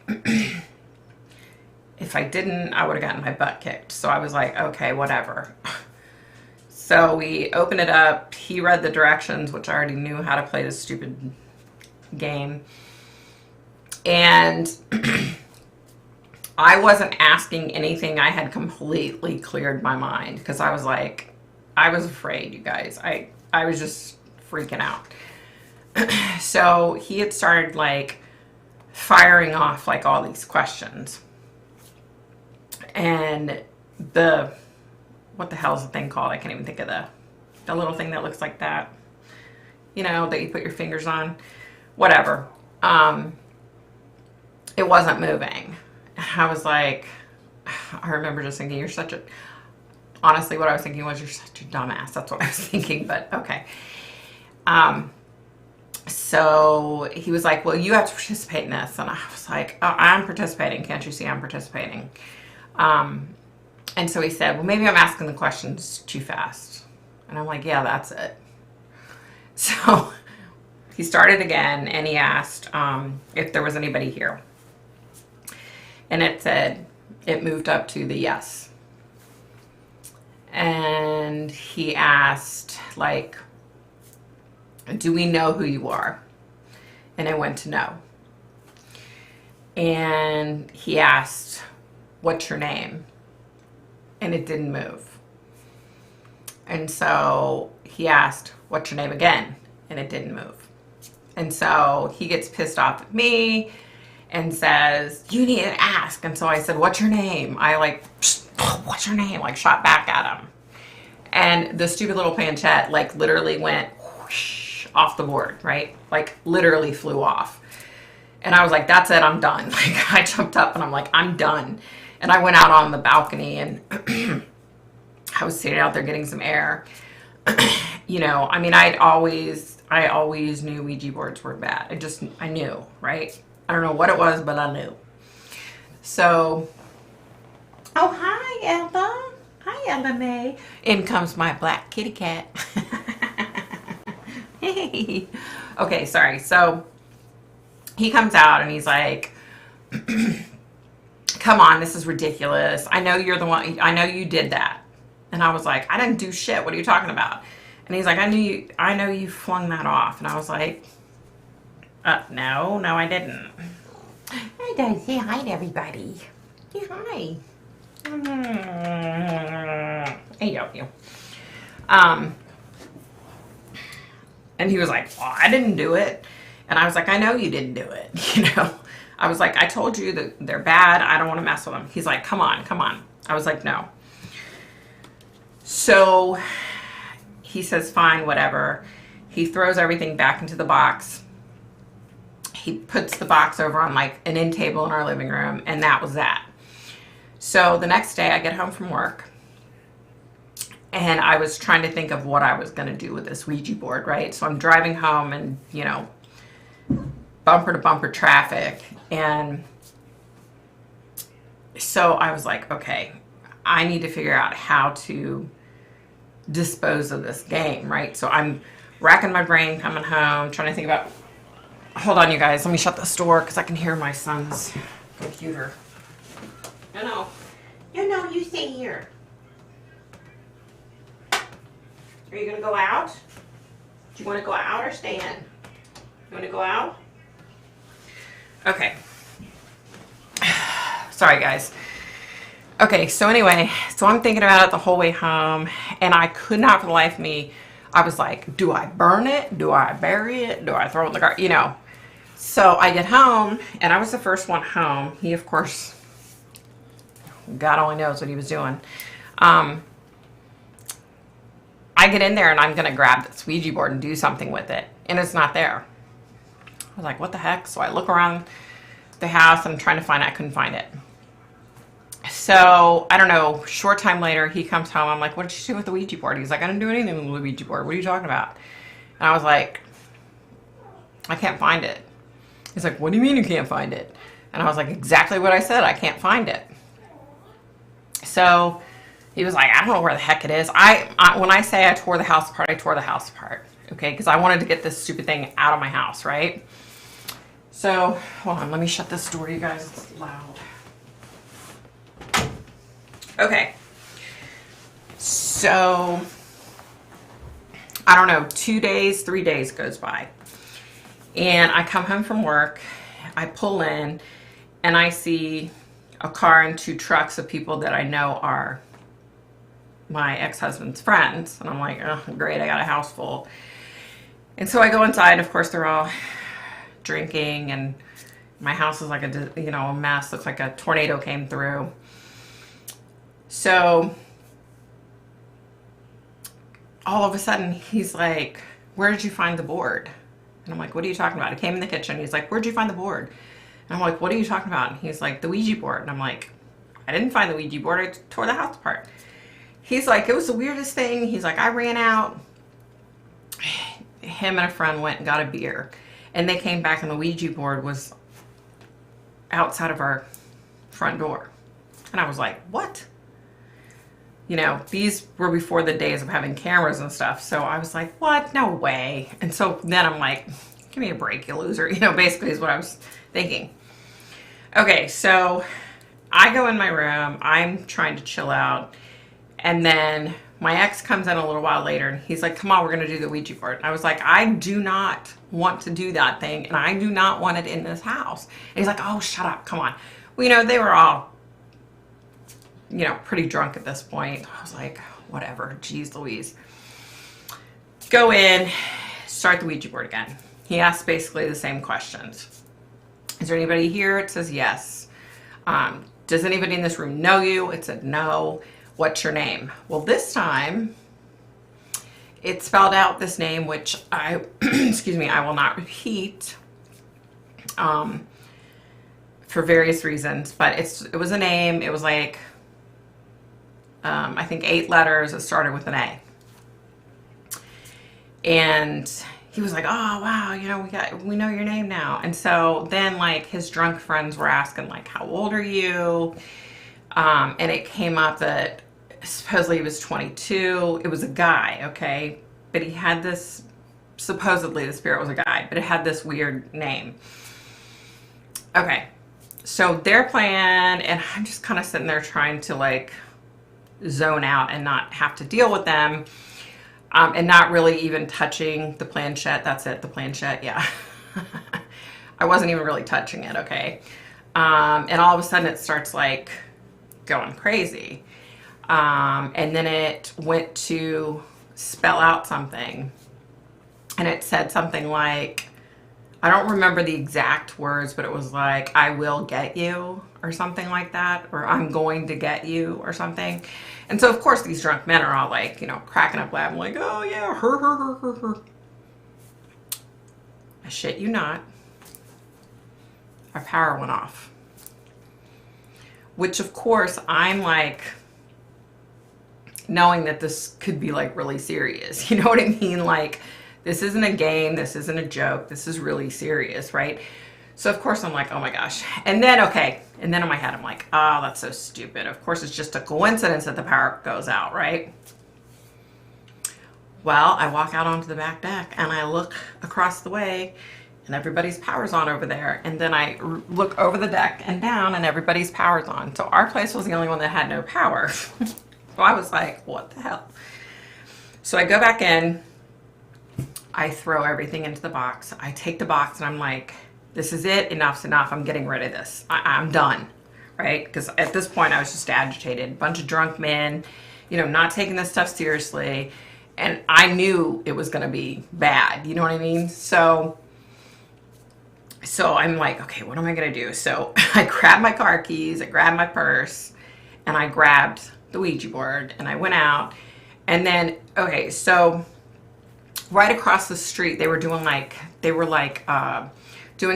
if I didn't, I would have gotten my butt kicked. So I was like, okay, whatever. So we opened it up. He read the directions, which I already knew how to play this stupid game. And I wasn't asking anything. I had completely cleared my mind because I was like, I was afraid, you guys. I was just freaking out. So he had started like firing off like all these questions. And what the hell is the thing called? I can't even think of the little thing that looks like that. You know, that you put your fingers on. Whatever. It wasn't moving. And I was like, I remember just thinking, you're such a... Honestly, what I was thinking was, you're such a dumbass. That's what I was thinking, but okay. So he was like, well, you have to participate in this. And I was like, oh, I'm participating. Can't you see I'm participating? And so he said, well, maybe I'm asking the questions too fast. And I'm like, yeah, that's it. So he started again, and he asked if there was anybody here. And it said, it moved up to the yes. And he asked, like, do we know who you are? And I went to no. And he asked, what's your name? And it didn't move. And so he asked, what's your name again? And it didn't move. And so he gets pissed off at me and says, you need to ask. And so I said, what's your name? I like, what's your name? Like shot back at him. And the stupid little planchette like literally went whoosh, off the board, right? Like literally flew off. And I was like, that's it, I'm done. Like I jumped up and I'm like, I'm done. And I went out on the balcony and I was sitting out there getting some air. You know, I mean, I always knew Ouija boards were bad. I knew, right? I don't know what it was, but I knew. So, oh, hi, Ella. Hi, Ella May. In comes my black kitty cat. Hey. Okay, sorry. So, he comes out and he's like, come on, this is ridiculous. I know you're the one. I know you did that. And I was like, I didn't do shit. What are you talking about? And he's like, I know you flung that off. And I was like, no, I didn't. I don't say hi to everybody. Say hi. Hey, you. And he was like, well, I didn't do it. And I was like, I know you didn't do it. You know, I was like, I told you that they're bad. I don't want to mess with them. He's like, come on. I was like, no. So he says, fine, whatever. He throws everything back into the box. He puts the box over on like an end table in our living room, and that was that. So the next day I get home from work, and I was trying to think of what I was going to do with this Ouija board, right? So I'm driving home and, you know, bumper to bumper traffic. And so I was like, okay, I need to figure out how to dispose of this game, right? So I'm racking my brain coming home, trying to think about, hold on, you guys, let me shut this door because I can hear my son's computer. No, you stay here. Are you going to go out? Do you want to go out or stay in? You want to go out? Okay. Sorry, guys. Okay, so anyway, so I'm thinking about it the whole way home, and I could not for the life of me. I was like, do I burn it? Do I bury it? Do I throw it in the garbage? You know. So I get home, and I was the first one home. He, of course, God only knows what he was doing. I get in there, and I'm going to grab this Ouija board and do something with it, and it's not there. I was like, what the heck? So I look around the house, and I'm trying to find it. I couldn't find it. So, I don't know, short time later, he comes home. I'm like, what did you do with the Ouija board? He's like, I didn't do anything with the Ouija board. What are you talking about? And I was like, I can't find it. He's like, what do you mean you can't find it? And I was like, exactly what I said. I can't find it. So, he was like, I don't know where the heck it is. When I say I tore the house apart, I tore the house apart. Okay, because I wanted to get this stupid thing out of my house, right? So, hold on, let me shut this door, you guys. It's loud. Okay, so, I don't know, 2 days, 3 days goes by, and I come home from work, I pull in, and I see a car and 2 trucks of people that I know are my ex-husband's friends, and I'm like, oh, great, I got a house full. And so I go inside, and of course they're all drinking, and my house is like a mess, looks like a tornado came through. So, all of a sudden, he's like, where did you find the board? And I'm like, what are you talking about? I came in the kitchen. He's like, where'd you find the board? And I'm like, what are you talking about? And he's like, the Ouija board. And I'm like, I didn't find the Ouija board. I tore the house apart. He's like, it was the weirdest thing. He's like, I ran out. Him and a friend went and got a beer. And they came back and the Ouija board was outside of our front door. And I was like, what? You know, these were before the days of having cameras and stuff. So I was like, what? No way. And so then I'm like, give me a break, you loser. You know, basically is what I was thinking. Okay, so I go in my room. I'm trying to chill out. And then my ex comes in a little while later. And he's like, come on, we're going to do the Ouija board. And I was like, I do not want to do that thing. And I do not want it in this house. And he's like, oh, shut up. Come on. Well, you know, they were all, you know, pretty drunk at this point. I was like, whatever, geez Louise. Go in, start the Ouija board again. He asks basically the same questions. Is there anybody here? It says yes. Does anybody in this room know you? It said no. What's your name? Well, this time it spelled out this name, which I, excuse me, I will not repeat for various reasons, but it was a name. It was like, I think 8 letters. It started with an A. And he was like, oh, wow, you know, we know your name now. And so then like his drunk friends were asking like, how old are you? And it came up that supposedly he was 22. It was a guy, okay? But he had this, supposedly the spirit was a guy, but it had this weird name. Okay. So their plan, and I'm just kind of sitting there trying to like zone out and not have to deal with them, and not really even touching the planchette. That's it, the planchette, yeah. I wasn't even really touching it, okay? And all of a sudden it starts like going crazy. And then it went to spell out something, and it said something like, I don't remember the exact words, but it was like, I will get you, or something like that, or I'm going to get you, or something. And so, of course, these drunk men are all like, you know, cracking up laughing, like, oh, yeah, her. I shit you not. Our power went off. Which, of course, I'm like, knowing that this could be like really serious. You know what I mean? Like, this isn't a game. This isn't a joke. This is really serious, right? So, of course, I'm like, oh my gosh. And then, okay. And then in my head, I'm like, oh, that's so stupid. Of course, it's just a coincidence that the power goes out, right? Well, I walk out onto the back deck and I look across the way and everybody's power's on over there. And then I look over the deck and down and everybody's power's on. So our place was the only one that had no power. So I was like, what the hell? So I go back in. I throw everything into the box. I take the box and I'm like, This is it. Enough's enough. I'm getting rid of this. I'm done. Right? Because at this point I was just agitated. Bunch of drunk men, you know, not taking this stuff seriously. And I knew it was going to be bad. You know what I mean? So I'm like, okay, what am I going to do? So I grabbed my car keys, I grabbed my purse, and I grabbed the Ouija board, and I went out. And then, okay, so right across the street, they were doing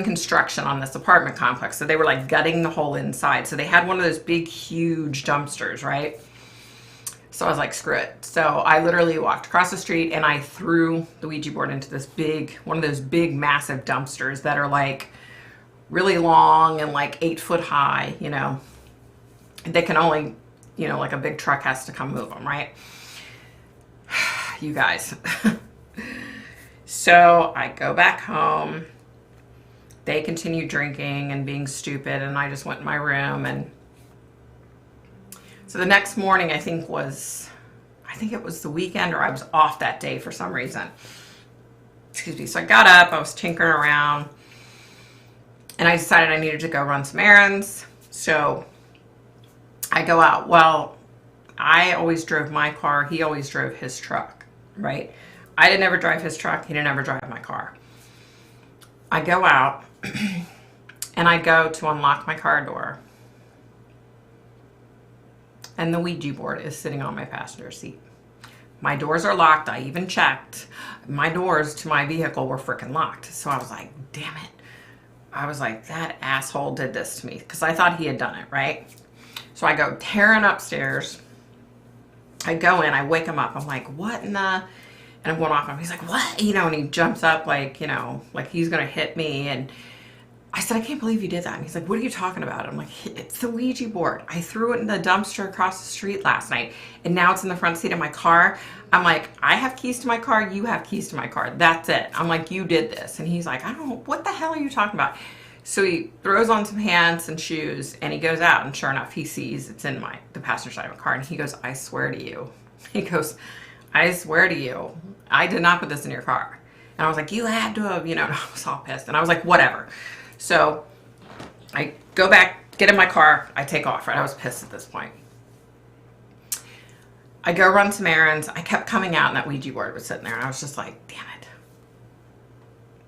construction on this apartment complex. So they were like gutting the whole inside. So they had one of those big, huge dumpsters, right? So I was like, screw it. So I literally walked across the street and I threw the Ouija board into this one of those big, massive dumpsters that are like really long and like 8 foot high, you know. They can only, you know, like a big truck has to come move them, right? You guys. So I go back home. They continue drinking and being stupid, and I just went in my room. And so the next morning, I think it was the weekend, or I was off that day for some reason. Excuse me. So I got up, I was tinkering around, and I decided I needed to go run some errands. So I go out. Well, I always drove my car. He always drove his truck, right? I didn't ever drive his truck. He didn't ever drive my car. I go out and I go to unlock my car door. And the Ouija board is sitting on my passenger seat. My doors are locked. I even checked. My doors to my vehicle were freaking locked. So I was like, damn it. I was like, that asshole did this to me. Because I thought he had done it, right? So I go tearing upstairs. I go in. I wake him up. I'm like, what in the... And I'm going off on him. He's like, what? You know, and he jumps up like, you know, like he's going to hit me. And I said, I can't believe you did that. And he's like, what are you talking about? I'm like, it's the Ouija board. I threw it in the dumpster across the street last night. And now it's in the front seat of my car. I'm like, I have keys to my car. You have keys to my car. That's it. I'm like, you did this. And he's like, I don't know. What the hell are you talking about? So he throws on some pants and shoes and he goes out. And sure enough, he sees it's in the passenger side of my car. And he goes, I swear to you. He goes, I swear to you, I did not put this in your car. And I was like, you had to have, you know, and I was all pissed. And I was like, whatever. So I go back, get in my car, I take off, right? I was pissed at this point. I go run some errands. I kept coming out and that Ouija board was sitting there. And I was just like, damn it.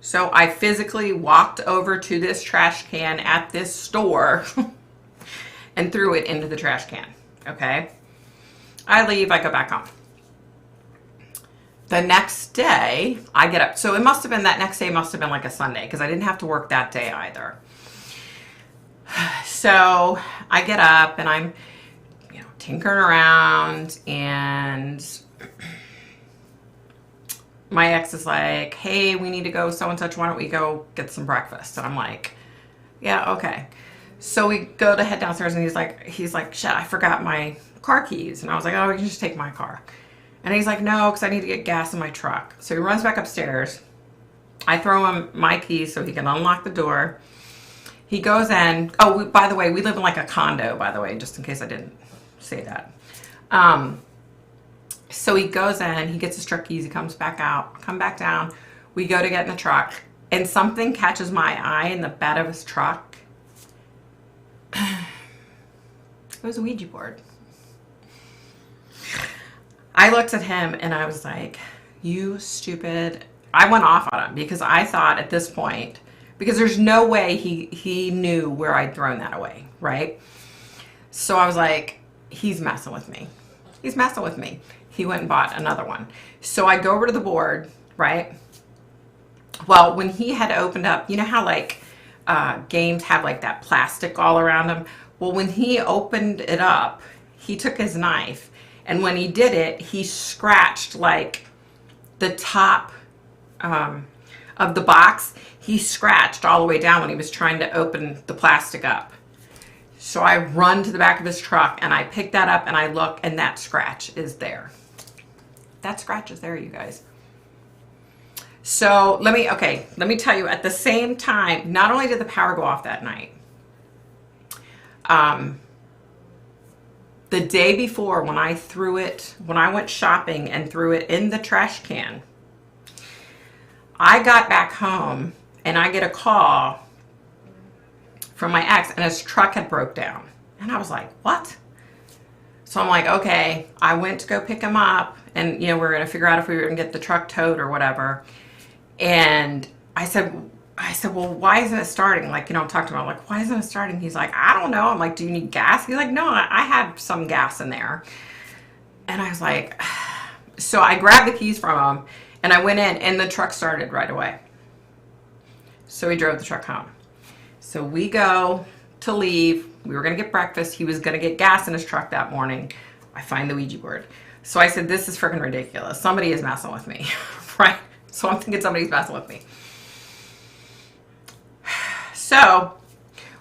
So I physically walked over to this trash can at this store and threw it into the trash can. Okay. I leave, I go back home. The next day, I get up. So it must have been, that next day must have been like a Sunday because I didn't have to work that day either. So I get up and I'm, you know, tinkering around, and my ex is like, hey, we need to go so and such. Why don't we go get some breakfast? And I'm like, yeah, okay. So we go to head downstairs and he's like, shit, I forgot my car keys. And I was like, oh, we can just take my car. And he's like, no, because I need to get gas in my truck. So he runs back upstairs. I throw him my keys so he can unlock the door. He goes in. Oh, by the way, we live in like a condo, by the way, just in case I didn't say that. So he goes in, he gets his truck keys, he comes back out, come back down. We go to get in the truck, and something catches my eye in the bed of his truck. It was a Ouija board. I looked at him and I was like, you stupid. I went off on him because I thought at this point, because there's no way he knew where I'd thrown that away, right? So I was like, he's messing with me. He's messing with me. He went and bought another one. So I go over to the board, right? Well, when he had opened up, you know how like games have like that plastic all around them? Well, when he opened it up, he took his knife, and when he did it, he scratched like the top of the box. He scratched all the way down when he was trying to open the plastic up. So I run to the back of his truck and I pick that up and I look, and that scratch is there. That scratch is there, you guys. So let me tell you, at the same time, not only did the power go off that night, the day before when I went shopping and threw it in the trash can, I got back home and I get a call from my ex, and his truck had broke down. And I was like, what? So I'm like, okay. I went to go pick him up, and we were going to figure out if we were going to get the truck towed or whatever. And I said, well, why isn't it starting? Like, I'm talking to him. I'm like, why isn't it starting? He's like, I don't know. I'm like, do you need gas? He's like, no, I have some gas in there. And I was like, so I grabbed the keys from him, and I went in, and the truck started right away. So we drove the truck home. So we go to leave. We were going to get breakfast. He was going to get gas in his truck that morning. I find the Ouija board. So I said, this is freaking ridiculous. Somebody is messing with me, right? So I'm thinking somebody's messing with me. So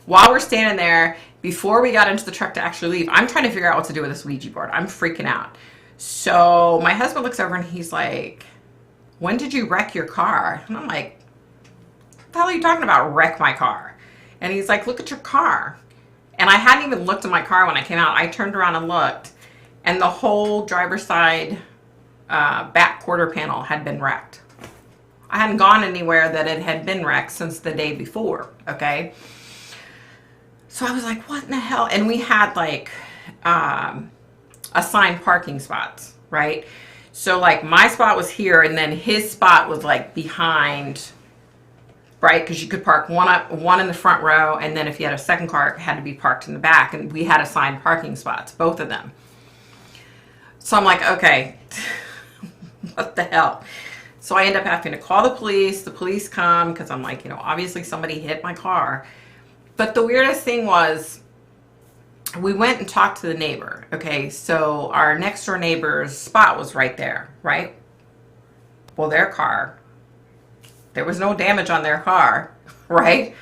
while we're standing there, before we got into the truck to actually leave, I'm trying to figure out what to do with this Ouija board. I'm freaking out. So my husband looks over and he's like, when did you wreck your car? And I'm like, what the hell are you talking about, wreck my car? And he's like, look at your car. And I hadn't even looked at my car when I came out. I turned around and looked, and the whole driver's side back quarter panel had been wrecked. I hadn't gone anywhere that it had been wrecked since the day before, okay? So I was like, what in the hell? And we had like assigned parking spots, right? So like my spot was here, and then his spot was like behind, right? Because you could park one in the front row, and then if you had a second car, it had to be parked in the back, and we had assigned parking spots, both of them. So I'm like, okay, what the hell? So I end up having to call the police come, because I'm like, obviously somebody hit my car. But the weirdest thing was, we went and talked to the neighbor, okay? So our next door neighbor's spot was right there, right? Well, their car, there was no damage on their car, right?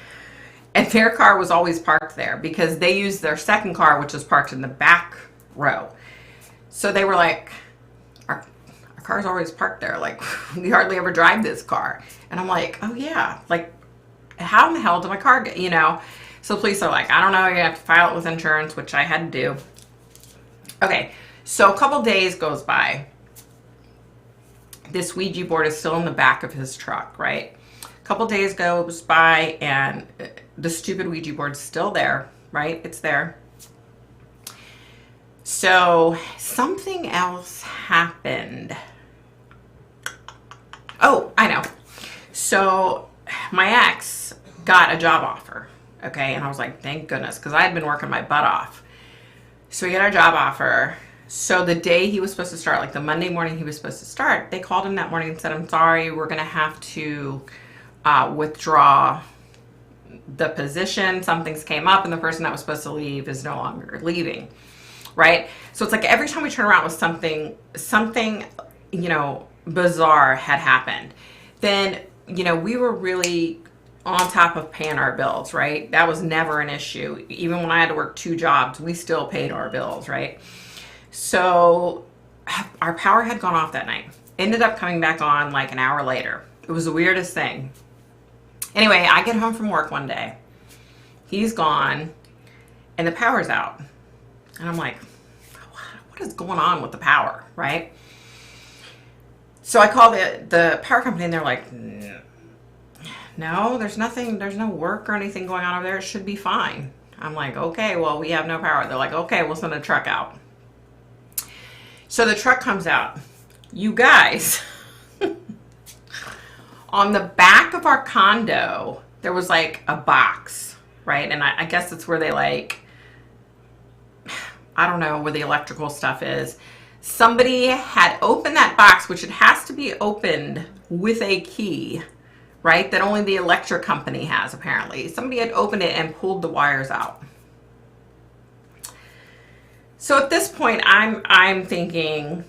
And their car was always parked there because they used their second car, which was parked in the back row. So they were like, our car's always parked there. Like, we hardly ever drive this car. And I'm like, oh yeah, like, how in the hell did my car get, So the police are like, I don't know, you have to file it with insurance, which I had to do. Okay, so a couple days goes by. This Ouija board is still in the back of his truck, right? A couple days goes by, and the stupid Ouija board's still there, right? It's there. So something else happened. Oh, I know. So my ex got a job offer, okay? And I was like, thank goodness, because I had been working my butt off. So we got our job offer. So the day he was supposed to start, like the Monday morning he was supposed to start, they called him that morning and said, I'm sorry, we're going to have to withdraw the position. Something's came up, and the person that was supposed to leave is no longer leaving, right? So it's like every time we turn around with something, bizarre had happened. Then, we were really on top of paying our bills, right? That was never an issue. Even when I had to work 2 jobs, we still paid our bills, right? So our power had gone off that night. Ended up coming back on like an hour later. It was the weirdest thing. Anyway, I get home from work one day. He's gone, and the power's out. And I'm like, what is going on with the power, right? So I call the power company, and they're like, no, there's no work or anything going on over there. It should be fine. I'm like, okay, well, we have no power. They're like, okay, we'll send a truck out. So the truck comes out. You guys, on the back of our condo, there was like a box, right? And I guess it's where they like, I don't know where the electrical stuff is. Somebody had opened that box, which it has to be opened with a key, right? That only the electric company has, apparently. Somebody had opened it and pulled the wires out. So at this point, I'm thinking,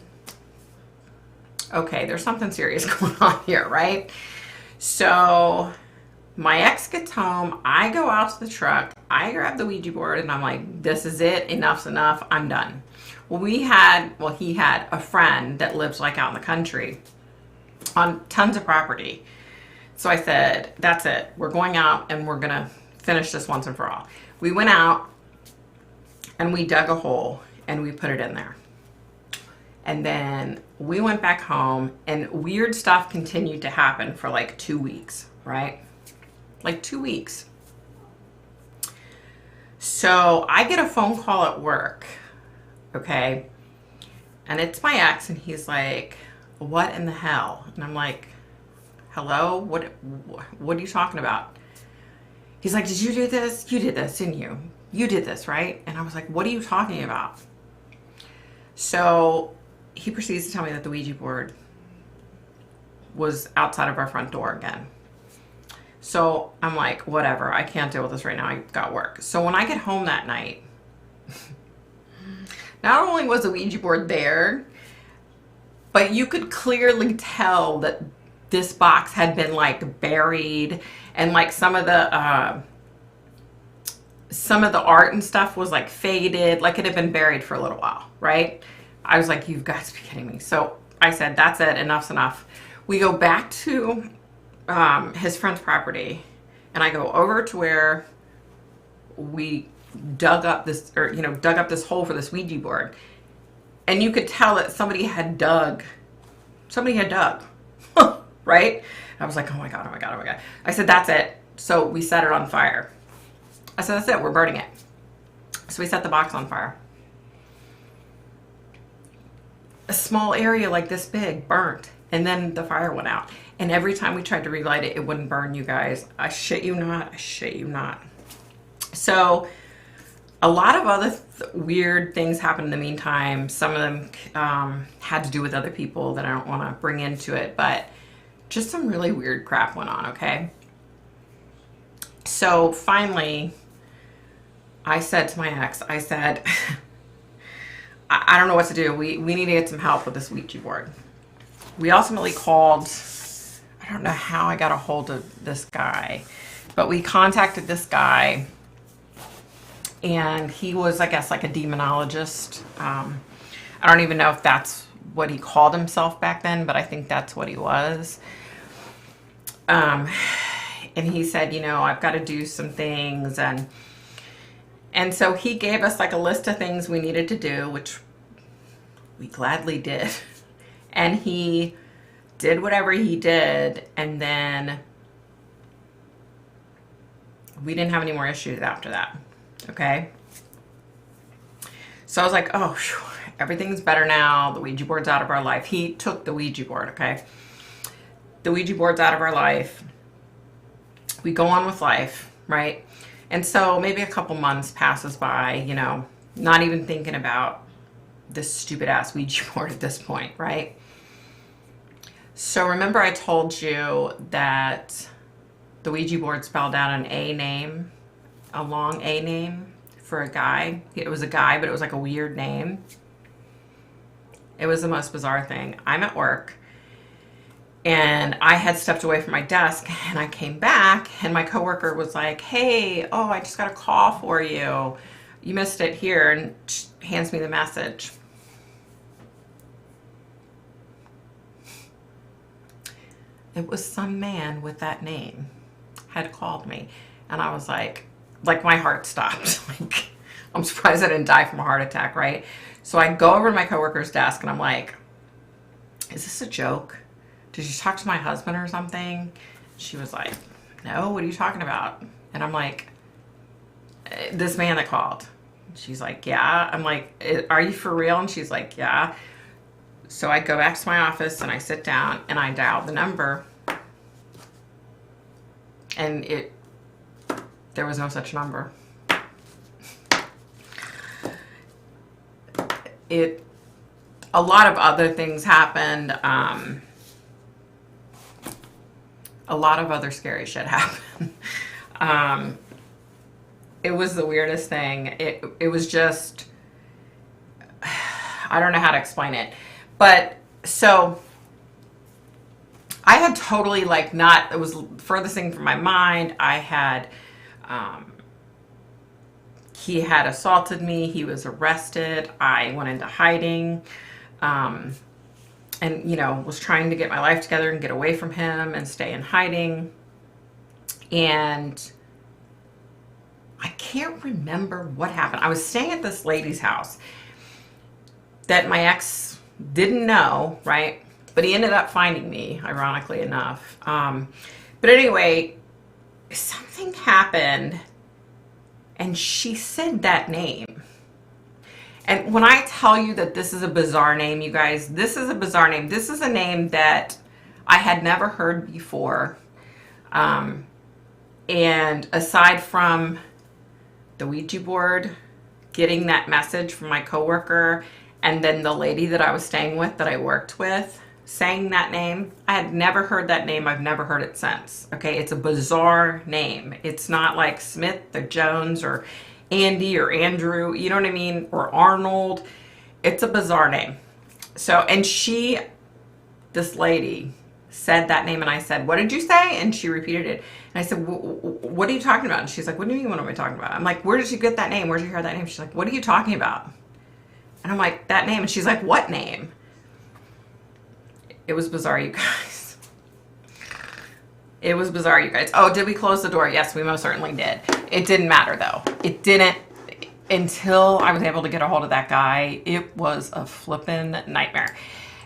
okay, there's something serious going on here, right? So my ex gets home. I go out to the truck. I grab the Ouija board, and I'm like, this is it. Enough's enough. I'm done. Well, he had a friend that lives like out in the country on tons of property. So I said, that's it. We're going out, and we're going to finish this once and for all. We went out, and we dug a hole, and we put it in there. And then we went back home, and weird stuff continued to happen for like 2 weeks, right? Like 2 weeks. So I get a phone call at work, okay? And it's my ex, and he's like, what in the hell? And I'm like, hello? What are you talking about? He's like, did you do this? You did this, didn't you? You did this, right? And I was like, what are you talking about? So he proceeds to tell me that the Ouija board was outside of our front door again. So I'm like, whatever, I can't deal with this right now. I got work. So when I get home that night, not only was the Ouija board there, but you could clearly tell that this box had been like buried, and like some of the art and stuff was like faded, like it had been buried for a little while, right? I was like, you've got to be kidding me. So I said, that's it, enough's enough. We go back to his friend's property, and I go over to where we dug up this hole for this Ouija board, and you could tell that somebody had dug, right? I was like, oh my God, oh my God, oh my God. I said, that's it. So we set it on fire. I said, that's it, we're burning it. So we set the box on fire. A small area like this big burnt, and then the fire went out. And every time we tried to relight it, it wouldn't burn, you guys. I shit you not, I shit you not. So a lot of other weird things happened in the meantime. Some of them had to do with other people that I don't want to bring into it, but just some really weird crap went on, okay? So finally, I said to my ex, I said, I don't know what to do. We need to get some help with this Ouija board. We ultimately called, I don't know how I got a hold of this guy, but we contacted this guy, and he was, I guess, like a demonologist. I don't even know if that's what he called himself back then, but I think that's what he was. And he said, you know, I've got to do some things, and so he gave us like a list of things we needed to do, which we gladly did. And he did whatever he did, and then we didn't have any more issues after that. Okay? So I was like, oh, everything's better now. The Ouija board's out of our life. He took the Ouija board, okay? The Ouija board's out of our life. We go on with life, right? And so maybe a couple months passes by, you know, not even thinking about this stupid ass Ouija board at this point, right? So remember I told you that the Ouija board spelled out an A name, a long A name for a guy. It was a guy, but it was like a weird name. It was the most bizarre thing. I'm at work, and I had stepped away from my desk, and I came back, and my coworker was like, hey, oh, I just got a call for you. You missed it here, and hands me the message. It was some man with that name had called me, and I was like my heart stopped. Like, I'm surprised I didn't die from a heart attack, right? So I go over to my coworker's desk, and I'm like, is this a joke? Did you talk to my husband or something? She was like, no, what are you talking about? And I'm like, this man that called. She's like, yeah. I'm like, are you for real? And she's like, yeah. So I go back to my office, and I sit down, and I dial the number, and there was no such number. A lot of other things happened. A lot of other scary shit happened. It was the weirdest thing. It was just, I don't know how to explain it. But so I had totally like not, it was furthest thing from my mind. I had, he had assaulted me. He was arrested. I went into hiding, and, you know, was trying to get my life together and get away from him and stay in hiding. And I can't remember what happened. I was staying at this lady's house that my ex didn't know, right? But he ended up finding me, ironically enough. But anyway, something happened, and she said that name. And when I tell you that this is a bizarre name, you guys, this is a bizarre name. This is a name that I had never heard before. And aside from the Ouija board, getting that message from my coworker, and then the lady that I was staying with, that I worked with, saying that name, I had never heard that name. I've never heard it since. Okay, it's a bizarre name. It's not like Smith or Jones or Andy or Andrew, you know what I mean? Or Arnold. It's a bizarre name. So, and this lady said that name, and I said, "What did you say?" And she repeated it. And I said, "What are you talking about?" And she's like, "What do you mean, what am I talking about?" I'm like, "Where did you get that name? Where did you hear that name?" She's like, "What are you talking about?" And I'm like, "That name." And she's like, "What name?" It was bizarre, you guys. It was bizarre, you guys. Oh, did we close the door? Yes, we most certainly did. It didn't matter, though. It didn't until I was able to get a hold of that guy. It was a flippin' nightmare.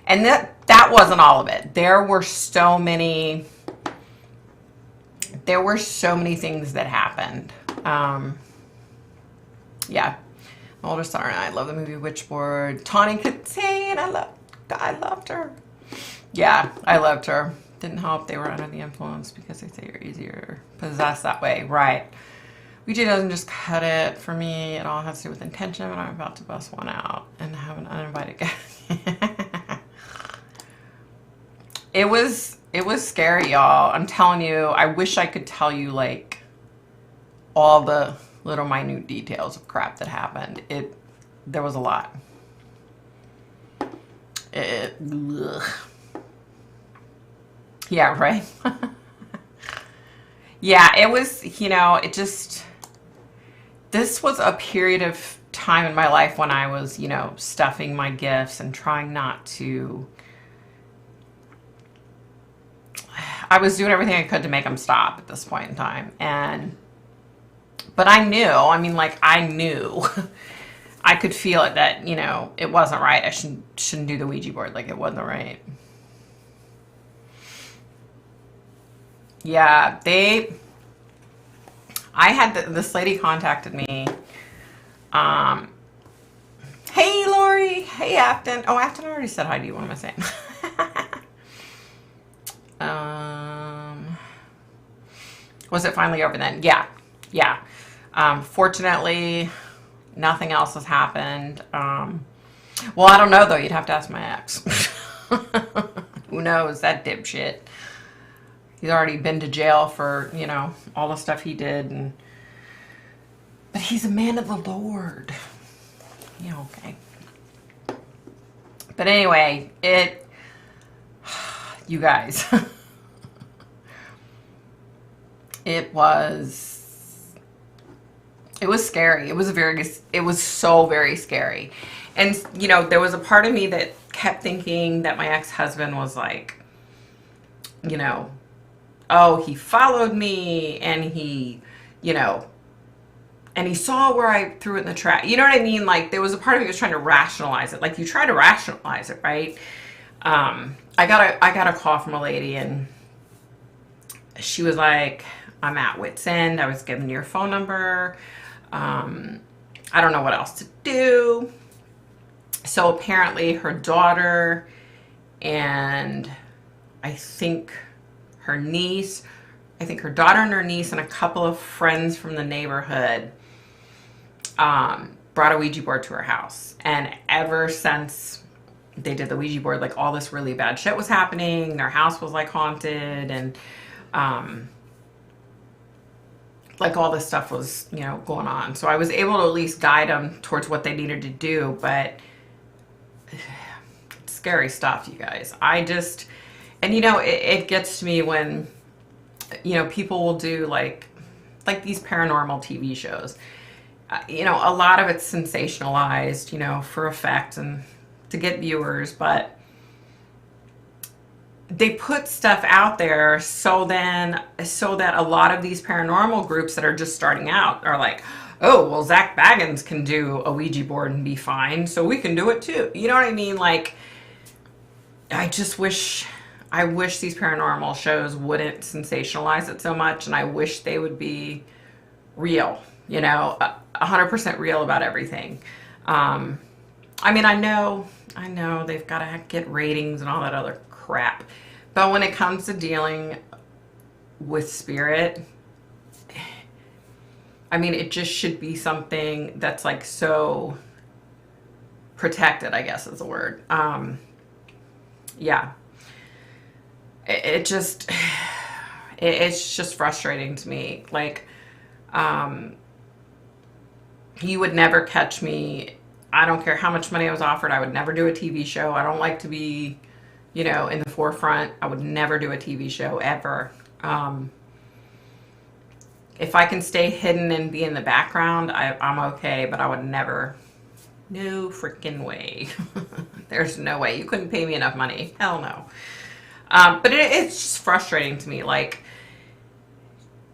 And that wasn't all of it. There were so many things that happened. Yeah. My oldest daughter and I love the movie Witchboard. Tawny Katane, I loved her. Yeah, I loved her. Didn't help they were under the influence because they say you're easier possessed that way. Right. Ouija doesn't just cut it for me. It all has to do with intention, and I'm about to bust one out and have an uninvited guest. It was scary, y'all. I'm telling you, I wish I could tell you like all the little minute details of crap that happened. There was a lot. Ugh. Yeah, right. Yeah, it was, this was a period of time in my life when I was, stuffing my gifts and trying not to. I was doing everything I could to make them stop at this point in time. But I knew, I knew. I could feel it that, it wasn't right. I shouldn't do the Ouija board. Like, it wasn't right. Yeah, I had this lady contacted me. Hey, Lori. Hey, Afton. Oh, Afton, I already said hi to you. What am I saying? Was it finally over then? Yeah. Fortunately, nothing else has happened. Well, I don't know, though. You'd have to ask my ex. Who knows? That dipshit. He's already been to jail for, all the stuff he did. But he's a man of the Lord. Yeah, okay. But anyway, you guys, it was scary. It was so very scary. And, there was a part of me that kept thinking that my ex-husband was like, oh, he followed me and he, and he saw where I threw it in the trash. You know what I mean? Like, there was a part of me that was trying to rationalize it. Like, you try to rationalize it, right? I got a call from a lady, and she was like, I'm at wit's end. I was given your phone number. I don't know what else to do. So apparently her daughter and I think her daughter and her niece and a couple of friends from the neighborhood brought a Ouija board to her house. And ever since they did the Ouija board, like, all this really bad shit was happening. Their house was like haunted, and like all this stuff was, going on. So I was able to at least guide them towards what they needed to do, but it's scary stuff, you guys. And it gets to me when, people will do like these paranormal TV shows. A lot of it's sensationalized, for effect and to get viewers, but they put stuff out there so that a lot of these paranormal groups that are just starting out are like, oh, well, Zach Baggins can do a Ouija board and be fine, so we can do it too. You know what I mean? Like, I wish these paranormal shows wouldn't sensationalize it so much, and I wish they would be real. you know, 100% real about everything. I mean, I know they've got to get ratings and all that other crap. But when it comes to dealing with spirit, I mean, it just should be something that's like so protected, I guess is the word. Yeah. It just, it's just frustrating to me. Like, you would never catch me. I don't care how much money I was offered. I would never do a TV show. I don't like to be, you know, in the forefront. I would never do a TV show ever. If I can stay hidden and be in the background, I'm okay, but I would never. No freaking way. There's no way. You couldn't pay me enough money. Hell no. But it's just frustrating to me. Like,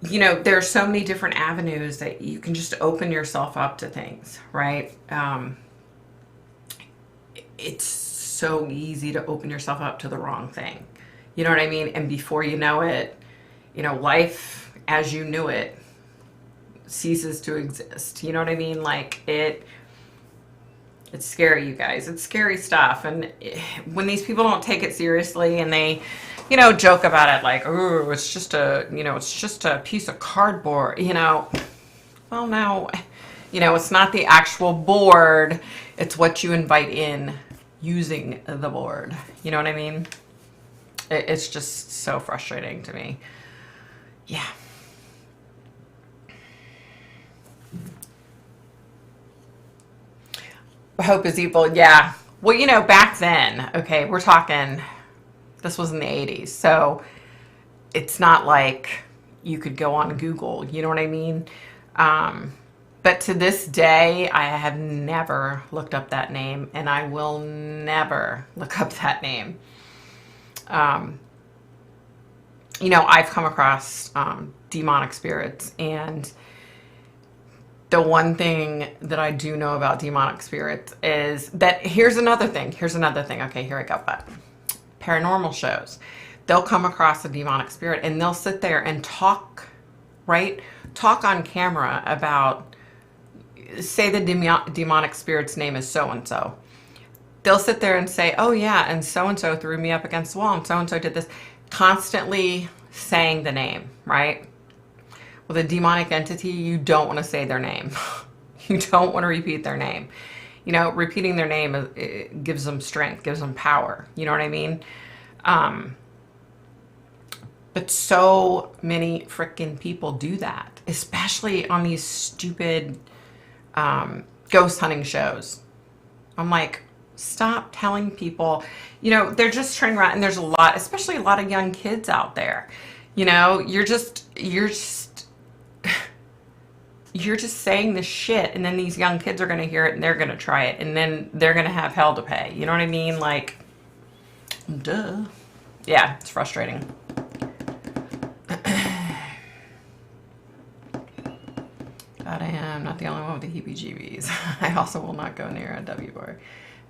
you know, there's so many different avenues that you can just open yourself up to things, right? It's so easy to open yourself up to the wrong thing. You know what I mean? And before you know it, you know, life as you knew it ceases to exist. You know what I mean? Like, it's scary, you guys. It's scary stuff. And when these people don't take it seriously and they, you know, joke about it like, oh, it's just a, you know, it's just a piece of cardboard, you know. Well, no, you know, it's not the actual board. It's what you invite in using the board. You know what I mean? It's just so frustrating to me. Yeah. Hope is evil. Yeah. Well, you know, back then, okay, we're talking, this was in the 80s. So it's not like you could go on Google. You know what I mean? But to this day, I have never looked up that name, and I will never look up that name. You know, I've come across demonic spirits, and the one thing that I do know about demonic spirits is that here's another thing. Okay, here I go. But paranormal shows, they'll come across a demonic spirit and they'll sit there and talk, right? Talk on camera about, say the demonic spirit's name is so-and-so. They'll sit there and say, oh yeah, and so-and-so threw me up against the wall and so-and-so did this. Constantly saying the name, right? With a demonic entity, you don't want to say their name. You don't want to repeat their name. You know, repeating their name, it gives them strength, gives them power. You know what I mean? But so many freaking people do that, especially on these stupid ghost hunting shows. I'm like, stop telling people, you know, they're just turning around, and there's a lot, especially a lot of young kids out there. You know, you're just saying this shit, and then these young kids are going to hear it and they're going to try it, and then they're going to have hell to pay. You know what I mean? Like, duh. Yeah, it's frustrating. God, I am not the only one with the heebie-jeebies. I also will not go near a W boy.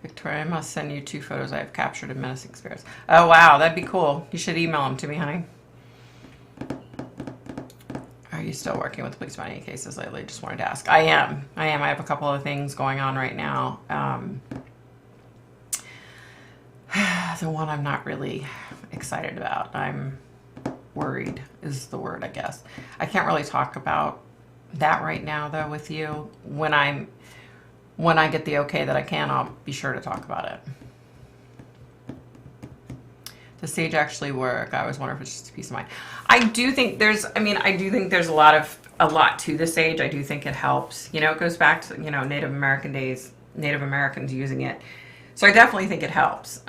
Victoria, I must send you 2 photos I have captured of menacing spirits. Oh, wow, that'd be cool. You should email them to me, honey. Are you still working with police money cases lately? Just wanted to ask. I am. I have a couple of things going on right now. The one I'm not really excited about. I'm worried is the word, I guess. I can't really talk about that right now, though, with you. When I get the okay that I can, I'll be sure to talk about it. Does sage actually work? I always wonder if it's just a peace of mind. I do think there's a lot to the sage. I do think it helps. You know, it goes back to, you know, Native American days, Native Americans using it. So I definitely think it helps.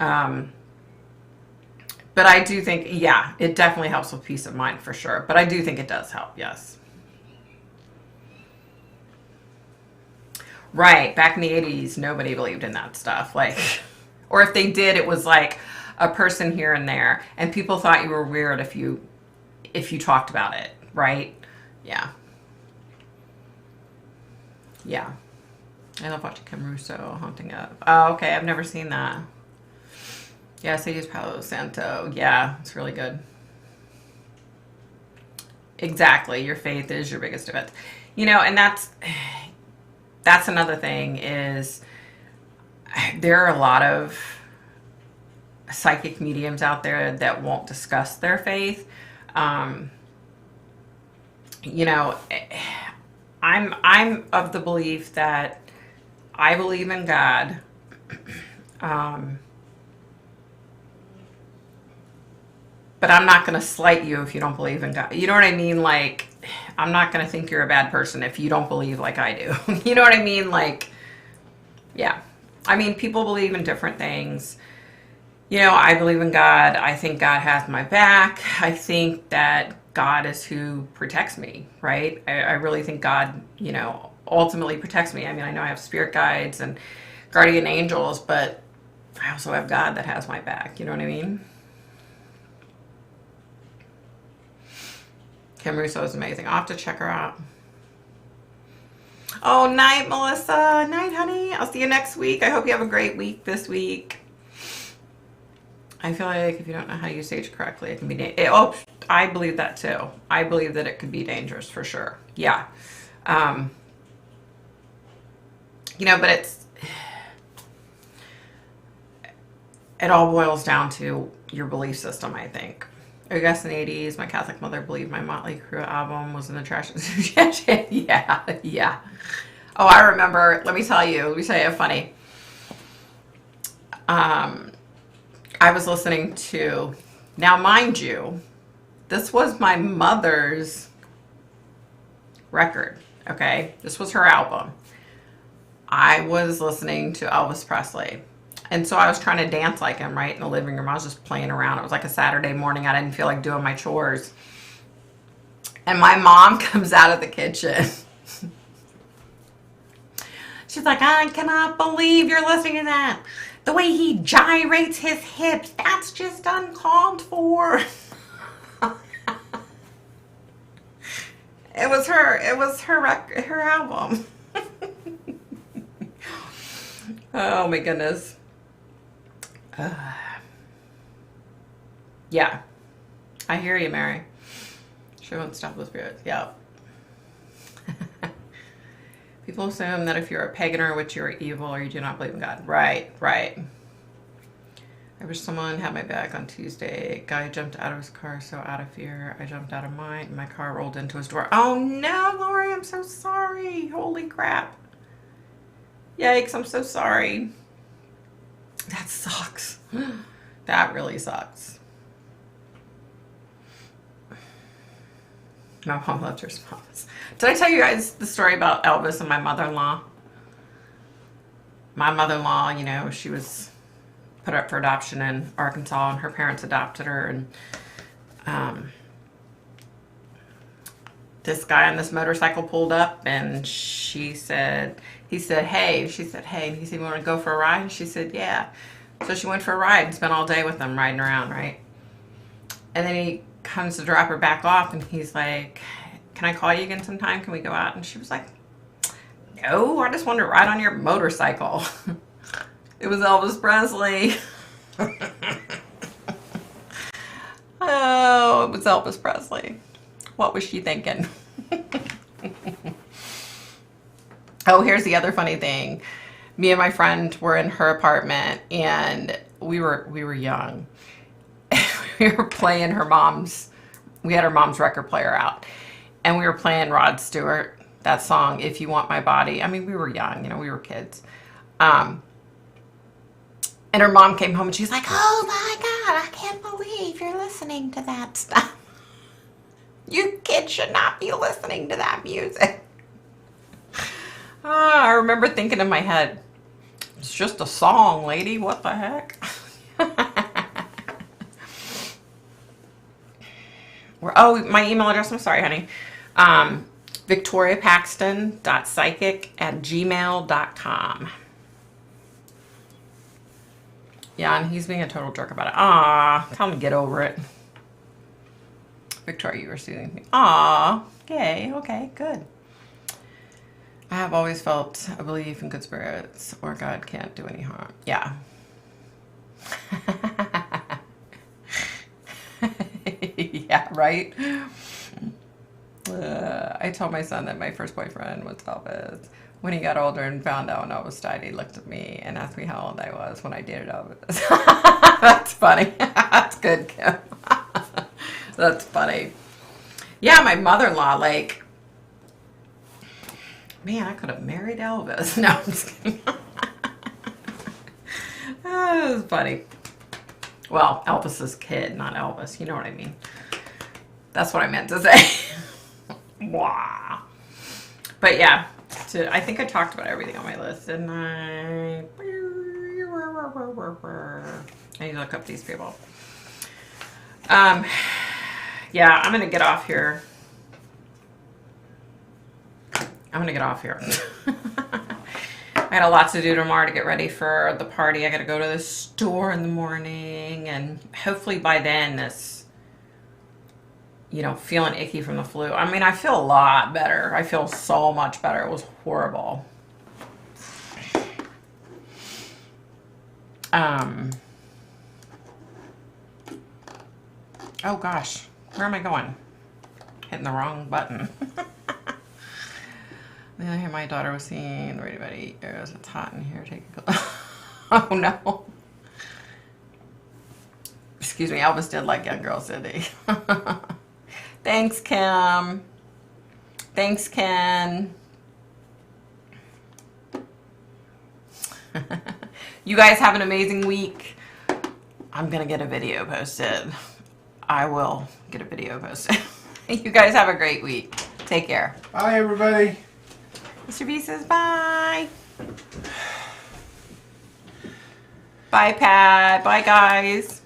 But I do think, yeah, it definitely helps with peace of mind for sure. But I do think it does help, yes. Right, back in the 80s, nobody believed in that stuff. Like, or if they did, it was like a person here and there, and people thought you were weird if you talked about it, right? Yeah. Yeah. I love watching Kim Russo hunting up. Oh, okay, I've never seen that. Yeah, so use Palo Santo. Yeah, it's really good. Exactly, your faith is your biggest defense. You know, and that's another thing is there are a lot of psychic mediums out there that won't discuss their faith. You know, I'm of the belief that I believe in God. But I'm not going to slight you if you don't believe in God. You know what I mean? Like, I'm not going to think you're a bad person if you don't believe like I do. You know what I mean? Like, yeah. I mean, people believe in different things. You know, I believe in God. I think God has my back. I think that God is who protects me, right? I really think God, you know, ultimately protects me. I mean, I know I have spirit guides and guardian angels, but I also have God that has my back. You know what I mean? Kim Russo is amazing. I'll have to check her out. Oh, night, Melissa. Night, honey. I'll see you next week. I hope you have a great week this week. I feel like if you don't know how to use sage correctly, it can be oh, I believe that too. I believe that it could be dangerous for sure. Yeah. You know, but it all boils down to your belief system, I think. I guess in the 80s, my Catholic mother believed my Motley Crue album was in the trash. Yeah, yeah. Oh, I remember. Let me tell you funny. I was listening to, now mind you, this was my mother's record, okay? This was her album. I was listening to Elvis Presley. And so I was trying to dance like him, right, in the living room. I was just playing around. It was like a Saturday morning. I didn't feel like doing my chores. And my mom comes out of the kitchen. She's like, I cannot believe you're listening to that. The way he gyrates his hips, that's just uncalled for. It was her album. Oh my goodness. Yeah, I hear you, Mary. She won't stop with spirits. Yep. People assume that if you're a pagan or a witch, you're evil or you do not believe in God. Right, right. I wish someone had my back on Tuesday. Guy jumped out of his car so out of fear. I jumped out of mine and my car rolled into his door. Oh no, Lori, I'm so sorry. Holy crap. Yikes, I'm so sorry. That sucks. That really sucks. My mom loved her smalls. Did I tell you guys the story about Elvis and my mother-in-law? My mother-in-law, you know, she was put up for adoption in Arkansas and her parents adopted her, and this guy on this motorcycle pulled up and he said, hey, she said, hey, and he said, you want to go for a ride? And she said, yeah. So she went for a ride and spent all day with them riding around, right? And then he comes to drop her back off and he's like, can I call you again sometime? Can we go out? And she was like, no, I just wanted to ride on your motorcycle. It was Elvis Presley. Oh, it was Elvis Presley. What was she thinking? Oh, here's the other funny thing. Me and my friend were in her apartment and we were young. We were playing we had her mom's record player out. And we were playing Rod Stewart, that song, If You Want My Body. I mean, we were young, you know, we were kids. And her mom came home and she's like, oh my God, I can't believe you're listening to that stuff. You kids should not be listening to that music. I remember thinking in my head, it's just a song, lady. What the heck? Oh, my email address, I'm sorry, honey. victoriapaxton.psychic@gmail.com. Yeah, and he's being a total jerk about it. Aw, tell him to get over it. Victoria, you were soothing me. Aw, yay, okay, good. I have always felt a belief in good spirits or God can't do any harm. Yeah. Yeah, right? I told my son that my first boyfriend was Elvis. When he got older and found out when Elvis died, he looked at me and asked me how old I was when I dated Elvis. That's funny. That's good, Kim. That's funny. Yeah, my mother-in-law, like, man, I could have married Elvis. No, I'm just kidding. That was funny. Well, Elvis's kid, not Elvis. You know what I mean. That's what I meant to say. Wow. But yeah, I think I talked about everything on my list, didn't I? I need to look up these people. Yeah, I'm gonna get off here. I got a lot to do tomorrow to get ready for the party. I got to go to the store in the morning, and hopefully by then this, you know, feeling icky from the flu. I mean, I feel a lot better. I feel so much better. It was horrible. Oh gosh, where am I going? Hitting the wrong button. Then I hear my daughter was seeing the radio about 8 years. It's hot in here. Take a Oh no. Excuse me, Elvis did like young girls, did he? Thanks, Kim. Thanks, Ken. You guys have an amazing week. I'm gonna get a video posted. I will get a video posted. You guys have a great week. Take care. Bye, everybody. Mr. B says bye. Bye, Pat. Bye, guys.